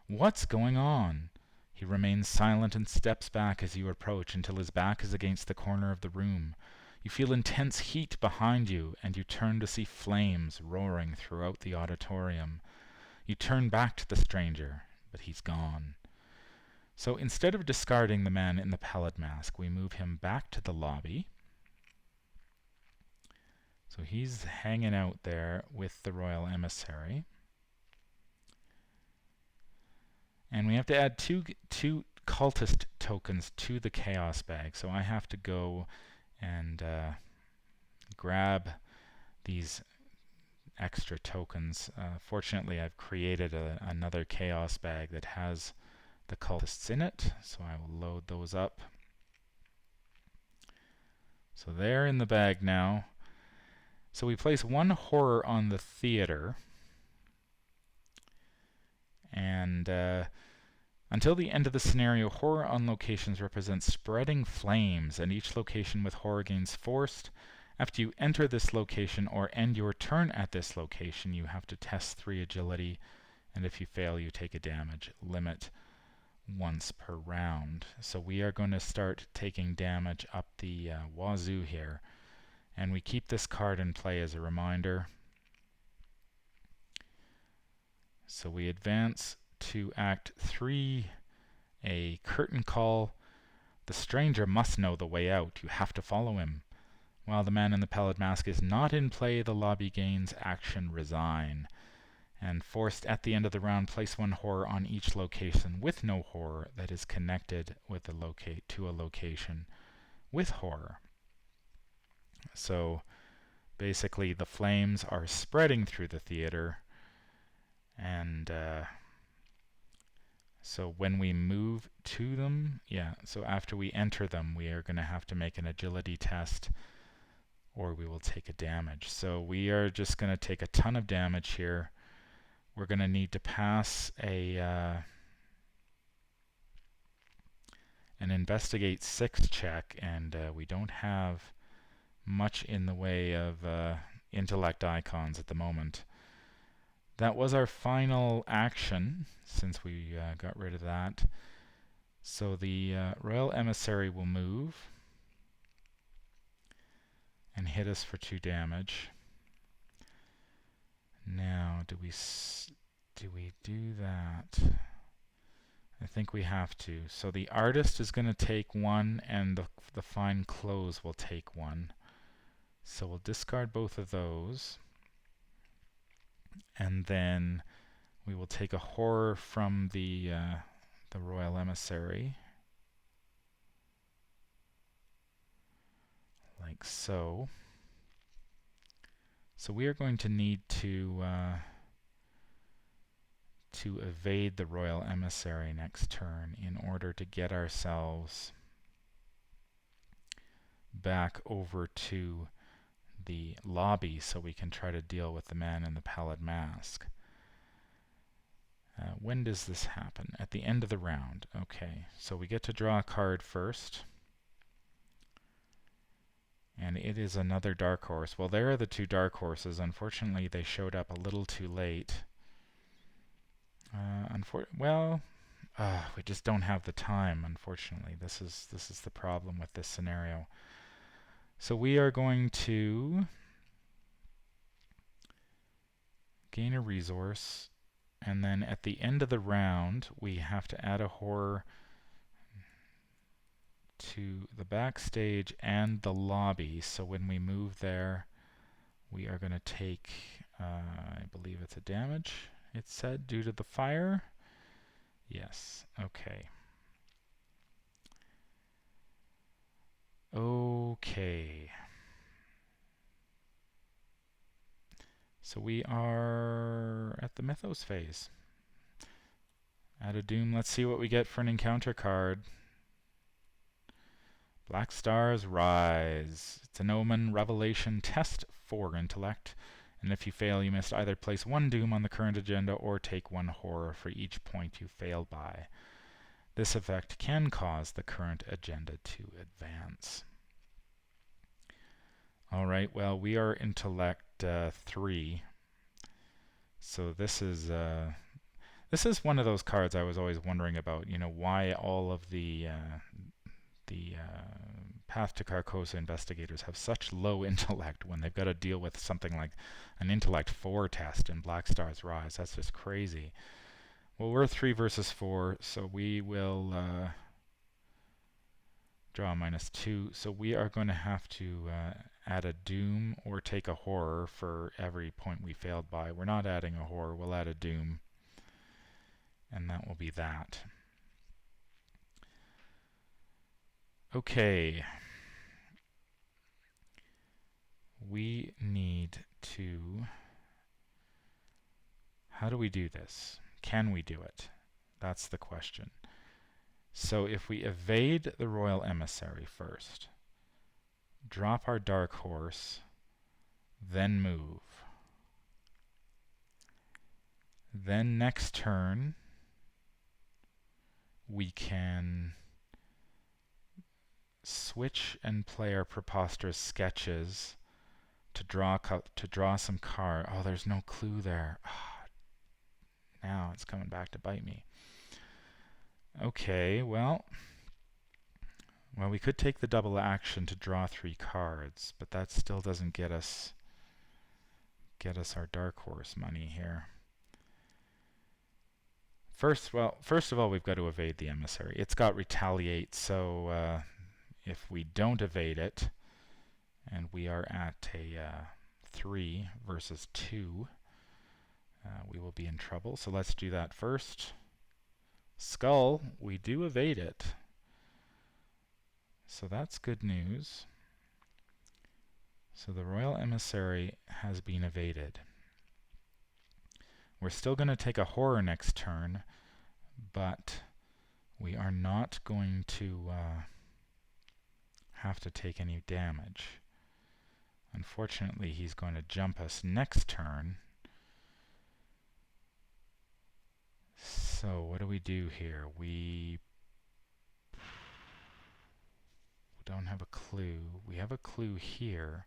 What's going on? He remains silent and steps back as you approach until his back is against the corner of the room. You feel intense heat behind you, and you turn to see flames roaring throughout the auditorium. You turn back to the stranger, but he's gone. So instead of discarding the man in the Pallid Mask, we move him back to the lobby. So he's hanging out there with the Royal Emissary. And we have to add two cultist tokens to the chaos bag. So I have to go and grab these extra tokens. Fortunately, I've created another chaos bag that has the cultists in it, so I will load those up. So they're in the bag now. So we place 1 horror on the theater, and until the end of the scenario, horror on locations represents spreading flames, and each location with horror gains forced. After you enter this location or end your turn at this location, you have to test 3 agility, and if you fail, you take a damage limit once per round. So we are going to start taking damage up the wazoo here, and we keep this card in play as a reminder. So we advance to Act 3, a curtain call. The stranger must know the way out. You have to follow him. While the man in the Pallid Mask is not in play, the lobby gains action Resign. And forced at the end of the round, place 1 horror on each location with no horror that is connected with to a location with horror. So basically the flames are spreading through the theater, and so when we move to them, so after we enter them, we are going to have to make an agility test, or we will take a damage. So we are just going to take a ton of damage here. We're going to need to pass an investigate 6 check, and we don't have much in the way of intellect icons at the moment. That was our final action, since we got rid of that. So the Royal Emissary will move and hit us for 2 damage. Now, do we do that? I think we have to. So the artist is going to take 1, and the fine clothes will take 1. So we'll discard both of those. And then we will take a horror from the Royal Emissary. Like so. So we are going to need to evade the Royal Emissary next turn in order to get ourselves back over to the lobby so we can try to deal with the man in the Pallid Mask. When does this happen? At the end of the round. Okay, so we get to draw a card first. And it is another dark horse. Well, there are the two dark horses. Unfortunately, they showed up a little too late. We just don't have the time, unfortunately. This is the problem with this scenario. So we are going to gain a resource, and then at the end of the round, we have to add a horror to the backstage and the lobby. So when we move there, we are going to take, I believe it's a damage, it said, due to the fire. Yes, okay. Okay. So we are at the Mythos Phase. Add a Doom. Let's see what we get for an encounter card. Black Stars Rise. It's an Omen Revelation test for intellect. And if you fail, you must either place one Doom on the current agenda or take one horror for each point you fail by. This effect can cause the current agenda to advance. Alright, well, we are intellect 3. So this is one of those cards I was always wondering about, you know, why all of the Path to Carcosa investigators have such low intellect when they've got to deal with something like an intellect 4 test in Black Stars Rise. That's just crazy. Well, we're 3 versus 4, so we will draw a -2. So we are going to have to add a Doom or take a horror for every point we failed by. We're not adding a horror, we'll add a Doom. And that will be that. Okay. We need to... How do we do this? Can we do it? That's the question. So if we evade the Royal Emissary first, drop our Dark Horse, then move. Then next turn, we can switch and play our Preposterous Sketches to draw some card. Oh, there's no clue there. Now it's coming back to bite me. Okay, well, we could take the double action to draw 3 cards, but that still doesn't get us our Dark Horse money here. First of all, we've got to evade the Emissary. It's got Retaliate, so if we don't evade it, and we are at a 3 versus 2, we will be in trouble. So let's do that first. Skull, we do evade it. So that's good news. So the Royal Emissary has been evaded. We're still going to take a horror next turn, but we are not going to have to take any damage. Unfortunately, he's going to jump us next turn. So what do we do here? We don't have a clue. We have a clue here.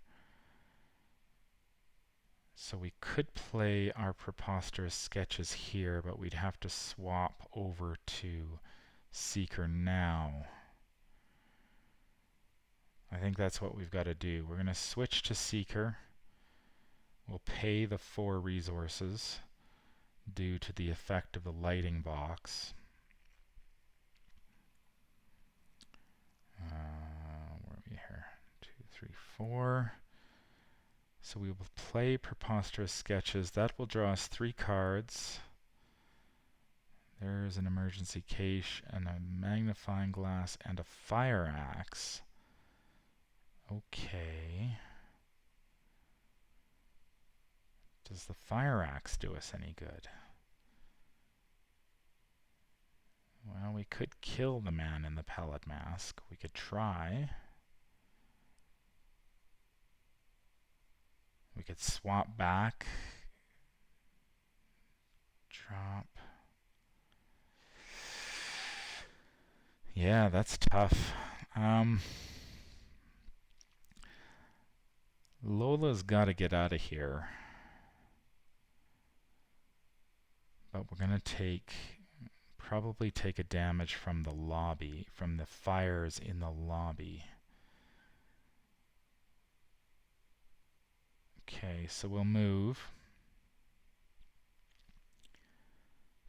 So we could play our Preposterous Sketches here, but we'd have to swap over to Seeker now. I think that's what we've got to do. We're going to switch to Seeker. We'll pay the 4 resources due to the effect of the lighting box. Where are we here? 2, 3, 4. So we will play Preposterous Sketches. That will draw us 3 cards. There's an emergency cache and a magnifying glass and a fire axe. Okay. Does the fire axe do us any good? Well, we could kill the man in the Pallid Mask. We could try. We could swap back. Drop. Yeah, that's tough. Lola's got to get out of here. But we're going to probably take a damage from the lobby, from the fires in the lobby. Okay, so we'll move.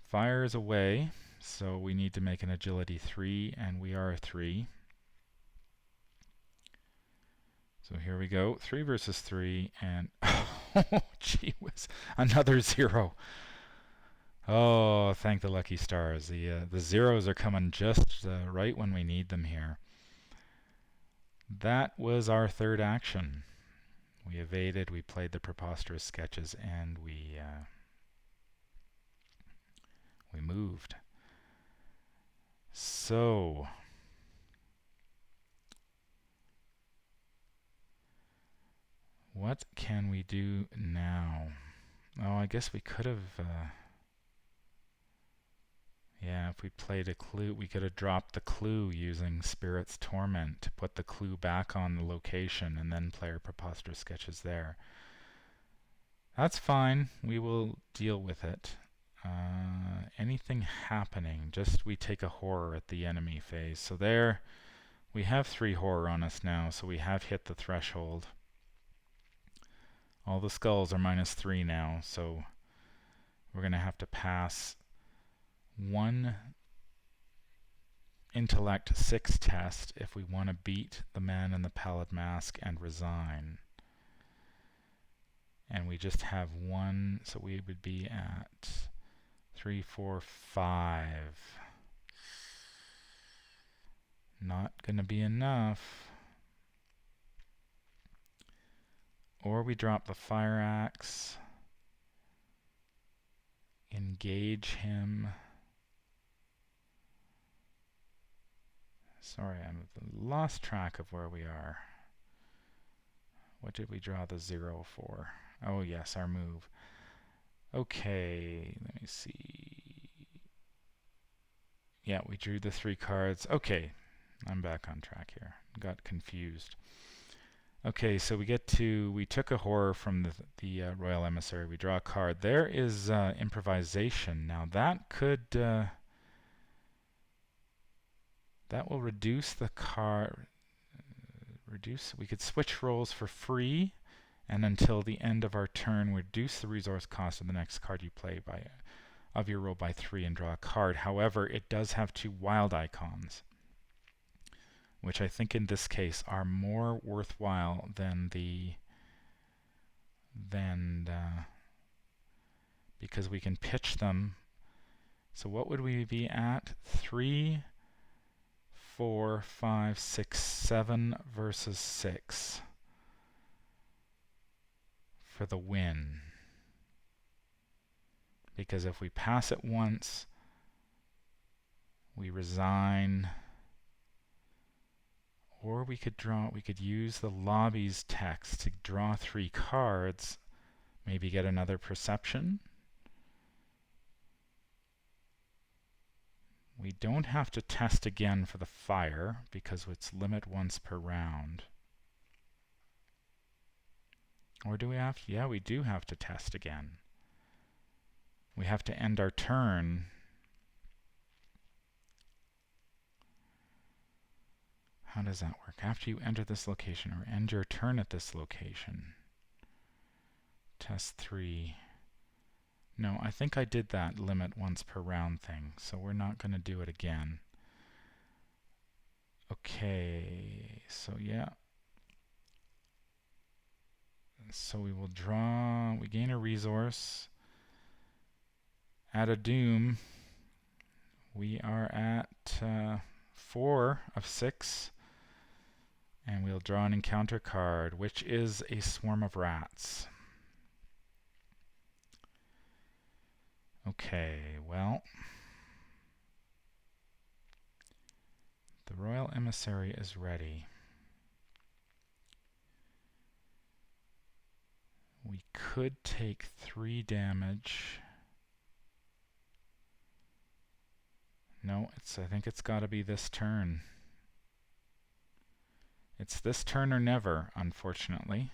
Fire is away, so we need to make an agility 3, and we are a 3. So here we go, 3 versus 3, and oh, gee whiz, another 0. Oh, thank the lucky stars. The zeros are coming just right when we need them here. That was our third action. We evaded, we played the Preposterous Sketches, and we moved. So, what can we do now? Oh, I guess we could have... yeah, if we played a clue, we could have dropped the clue using Spirit's Torment to put the clue back on the location and then play our Preposterous Sketches there. That's fine. We will deal with it. Anything happening? Just we take a horror at the enemy phase. So there, we have 3 horror on us now, so we have hit the threshold. All the skulls are -3 now, so we're going to have to pass 1 intellect 6 test if we want to beat the man in the Pallid Mask and resign. And we just have 1, so we would be at 3, 4, 5. Not going to be enough. Or we drop the fire axe, engage him. Sorry, I've lost track of where we are. What did we draw the 0 for? Oh yes, our move. Okay, let me see. Yeah, we drew the 3 cards. Okay, I'm back on track here. Got confused. Okay, so we took a horror from the Royal Emissary. We draw a card. There is improvisation. Now that could that will reduce the card. We could switch roles for free, and until the end of our turn, reduce the resource cost of the next card you play of your roll by 3 and draw a card. However, it does have 2 wild icons, which I think in this case are more worthwhile because we can pitch them. So what would we be at? 3, 4, 5, 6, 7 versus 6 for the win. Because if we pass it once, we resign. Or we could use the lobby's text to draw 3 cards, maybe get another perception. We don't have to test again for the fire because it's limit once per round. Or do we have to? Yeah, we do have to test again. We have to end our turn. How does that work? After you enter this location or end your turn at this location. Test 3. No, I think I did that limit once per round thing, so we're not going to do it again. Okay, so yeah. So we will draw, we gain a resource. At a doom, we are at 4 of 6. And we'll draw an encounter card, which is a swarm of rats. Okay, well, the Royal Emissary is ready. We could take 3 damage. No, I think it's got to be this turn. It's this turn or never, unfortunately.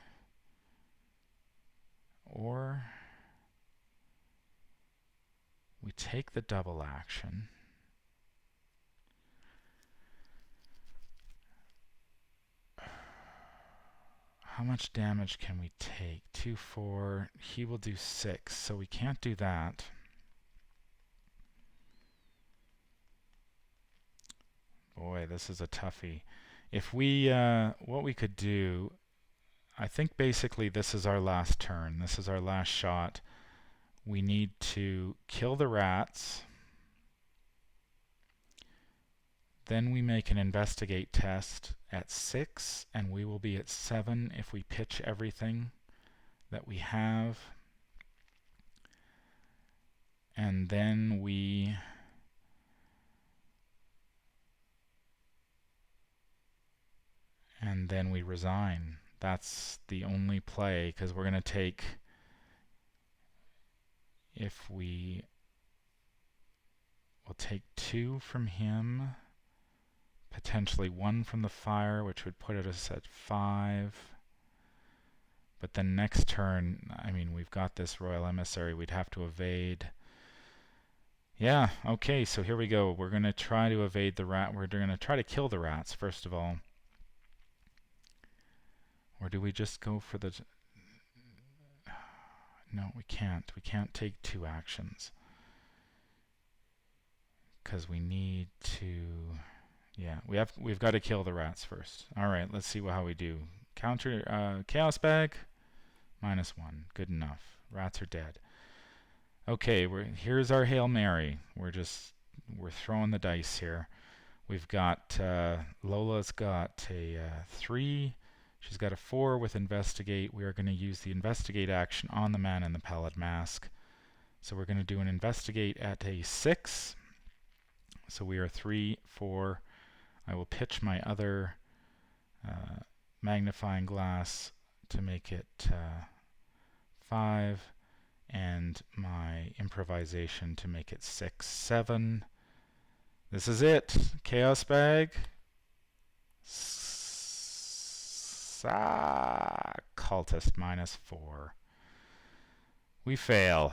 Or we take the double action. How much damage can we take? 2, 4. He will do 6, so we can't do that. Boy, this is a toughie. If we, what we could do, I think basically this is our last turn. This is our last shot. We need to kill the rats. Then we make an investigate test at 6, and we will be at 7 if we pitch everything that we have. And then we resign. That's the only play, because we're going to take, if we'll take 2 from him, potentially 1 from the fire, which would put us at 5. But then next turn, I mean, we've got this Royal Emissary, we'd have to evade. Yeah, okay, so here we go. We're going to try to evade the rat. We're going to try to kill the rats, first of all. Or do we just go for the... No, we can't. We can't take 2 actions. Because we need to... Yeah, we've got to kill the rats first. Alright, let's see how we do. Counter Chaos Bag, -1. Good enough. Rats are dead. Okay, here's our Hail Mary. We're throwing the dice here. We've got Lola's got a 3. She's got a 4 with Investigate. We are going to use the Investigate action on the man in the Pallid Mask. So we're going to do an Investigate at a 6. So we are 3, 4. I will pitch my other magnifying glass to make it 5, and my improvisation to make it 6, 7. This is it. Chaos Bag. Cultist -4. We fail.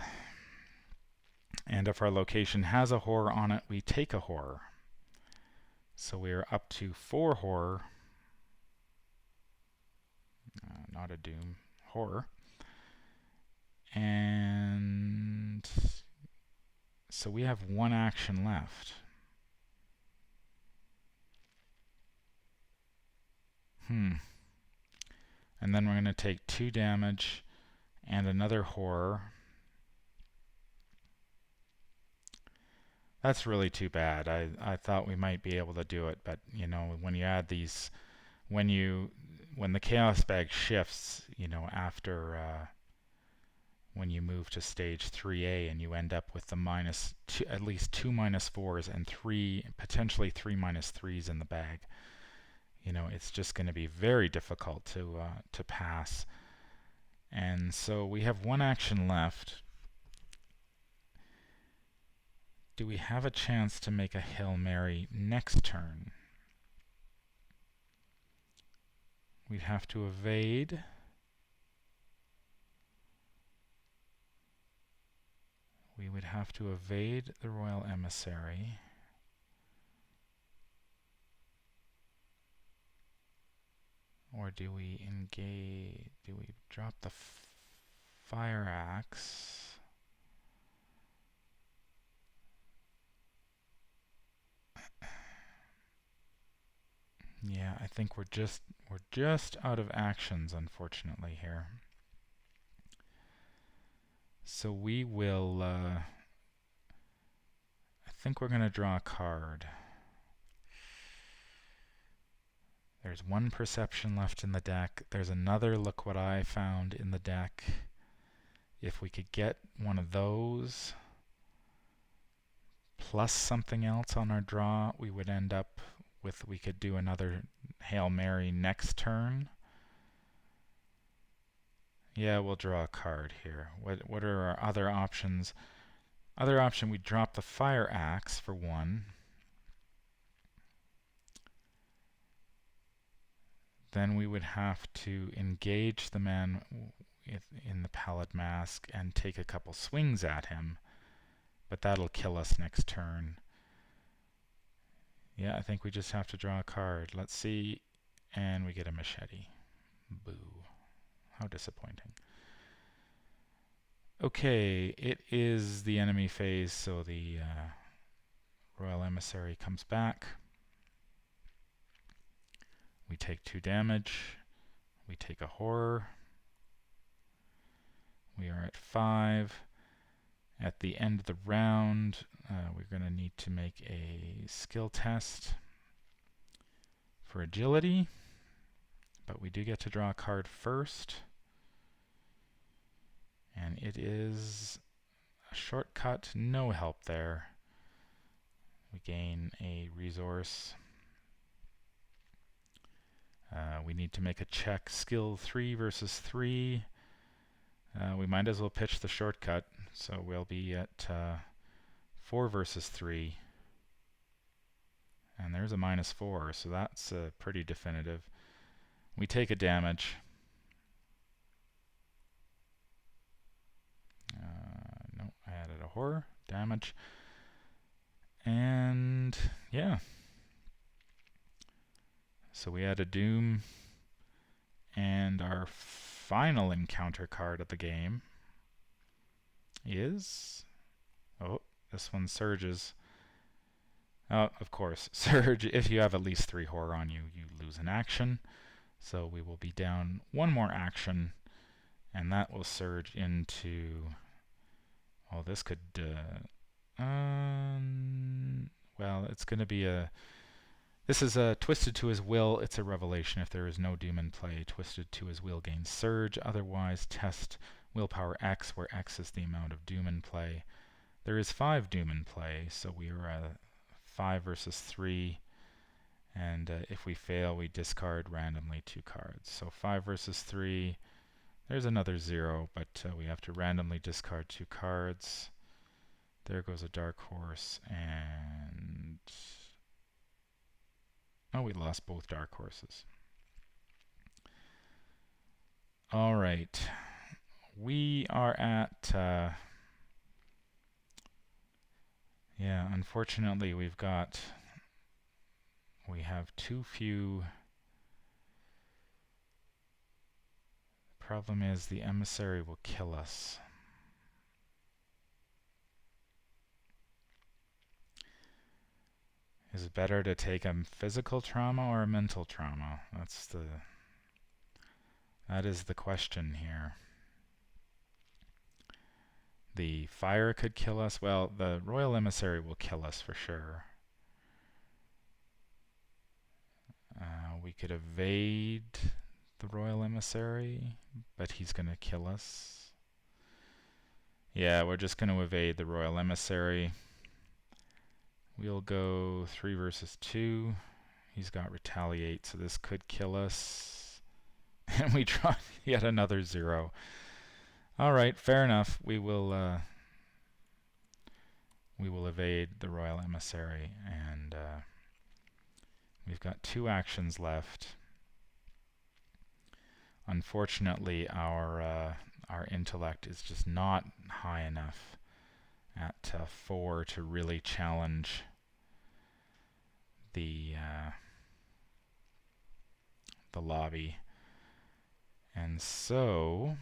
And if our location has a horror on it, we take a horror. So we are up to 4 horror. Not a doom. Horror. And so we have 1 action left. And then we're going to take 2 damage and another horror. That's really too bad. I thought we might be able to do it, but you know, when you add these, when the Chaos Bag shifts, you know, after when you move to stage 3A and you end up with the at least 2 -4s and 3, potentially 3 -3s in the bag. You know, it's just going to be very difficult to pass. And so we have 1 action left. Do we have a chance to make a Hail Mary next turn? We'd have to evade. We would have to evade the Royal Emissary. Or do we engage? Do we drop the fire axe? Yeah, I think we're just out of actions, unfortunately, here. So we will, I think we're going to draw a card. There's one perception left in the deck. There's another look what I found in the deck. If we could get one of those plus something else on our draw, we would end up with, we could do another Hail Mary next turn. Yeah, we'll draw a card here. What are our other options? Other option, we drop the Fire Axe for one. Then we would have to engage the man in the Pallid Mask and take a couple swings at him. But that'll kill us next turn. Yeah, I think we just have to draw a card. Let's see. And we get a machete. Boo. How disappointing. Okay, it is the enemy phase, so the Royal Emissary comes back. We take 2 damage. We take a horror. We are at 5. At the end of the round, we're going to need to make a skill test for agility, but we do get to draw a card first. And it is a shortcut, no help there. We gain a resource. We need to make a check, skill 3 versus 3. We might as well pitch the shortcut, so we'll be at 4 versus 3. And there's a -4, so that's pretty definitive. We take a damage. No, I added a horror. Damage. And yeah. So we add a doom. And our final encounter card of the game is... Oh, this one surges. Oh, of course. Surge. If you have at least 3 horror on you, you lose an action. So we will be down 1 more action. And that will surge into... Oh, this could... well, it's going to be a... This is a Twisted to his will. It's a revelation. If there is no doom in play, Twisted to his will gains surge. Otherwise, test willpower X, where X is the amount of doom in play. There is 5 doom in play, so we are 5 versus 3. And if we fail, we discard randomly 2 cards. So 5 versus 3. There's another 0, but we have to randomly discard 2 cards. There goes a Dark Horse, and... Oh, we lost both Dark Horses. All right. We are at... yeah, unfortunately, we have too few... The problem is the Emissary will kill us. Is it better to take a physical trauma or a mental trauma? That is the question here. The fire could kill us. Well, the Royal Emissary will kill us for sure. We could evade the Royal Emissary, but he's going to kill us. Yeah, we're just going to evade the Royal Emissary. We'll go 3 versus 2. He's got retaliate, so this could kill us. And we draw yet another 0. Alright, fair enough. We will evade the Royal Emissary, and we've got 2 actions left. Unfortunately, our intellect is just not high enough at 4 to really challenge the lobby. And so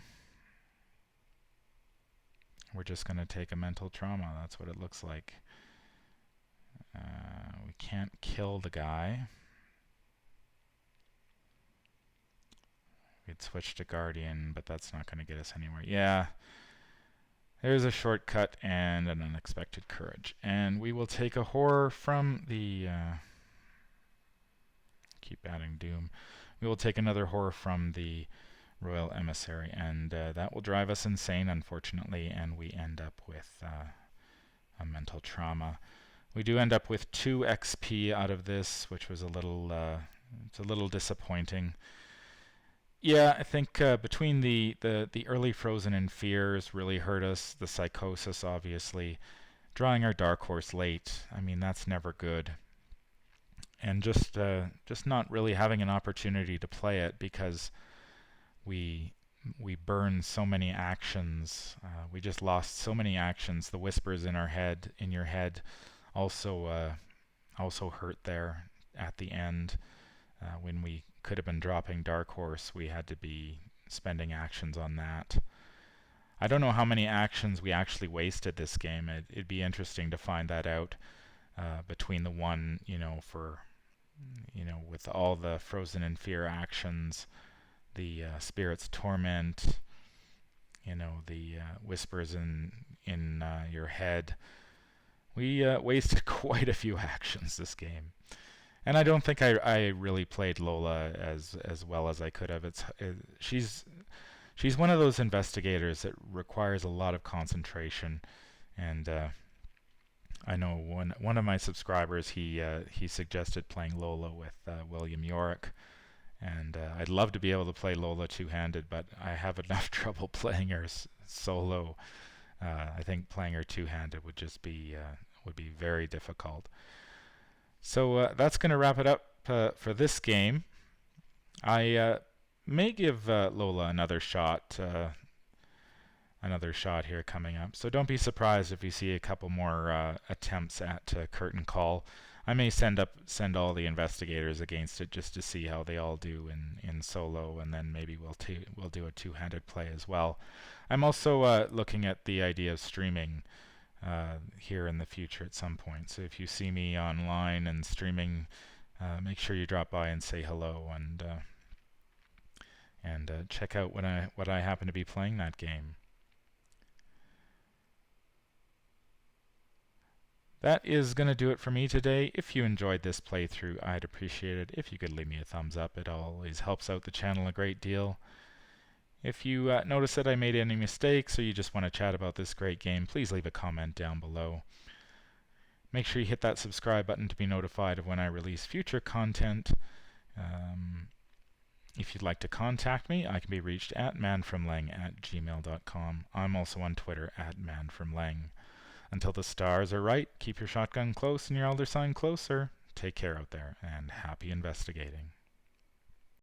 we're just going to take a mental trauma. That's what it looks like. We can't kill the guy. We'd switch to Guardian, but that's not going to get us anywhere. Yeah. There's a shortcut and an unexpected courage. And we will take a horror from the... keep adding doom. We will take another horror from the Royal Emissary, and that will drive us insane, unfortunately, and we end up with a mental trauma. We do end up with 2 XP out of this, which was a little disappointing. Yeah, I think between the early Frozen in Fears really hurt us. The Psychosis, obviously. Drawing our Dark Horse late, I mean, that's never good. And just not really having an opportunity to play it because we burned so many actions. We just lost so many actions. The whispers in your head, also hurt there at the end. When we could have been dropping Dark Horse, we had to be spending actions on that. I don't know how many actions we actually wasted this game. It'd be interesting to find that out between the one, with all the Frozen in Fear actions, the Spirit's Torment, the whispers in your head. We wasted quite a few actions this game. And I don't think I really played Lola as well as I could have. She's one of those investigators that requires a lot of concentration, and I know one of my subscribers he suggested playing Lola with William Yorick, and I'd love to be able to play Lola two-handed, but I have enough trouble playing her solo. I think playing her two-handed would just be very difficult. So that's going to wrap it up for this game. I may give Lola another shot here coming up. So don't be surprised if you see a couple more attempts at Curtain Call. I may send all the investigators against it just to see how they all do in solo, and then maybe we'll do a two-handed play as well. I'm also looking at the idea of streaming here in the future at some point. So if you see me online and streaming, make sure you drop by and say hello and check out what I happen to be playing that game. That is going to do it for me today. If you enjoyed this playthrough, I'd appreciate it if you could leave me a thumbs up. It always helps out the channel a great deal. If you notice that I made any mistakes or you just want to chat about this great game, please leave a comment down below. Make sure you hit that subscribe button to be notified of when I release future content. If you'd like to contact me, I can be reached at manfromleng@gmail.com. I'm also on Twitter at manfromleng. Until the stars are right, keep your shotgun close and your elder sign closer. Take care out there, and happy investigating.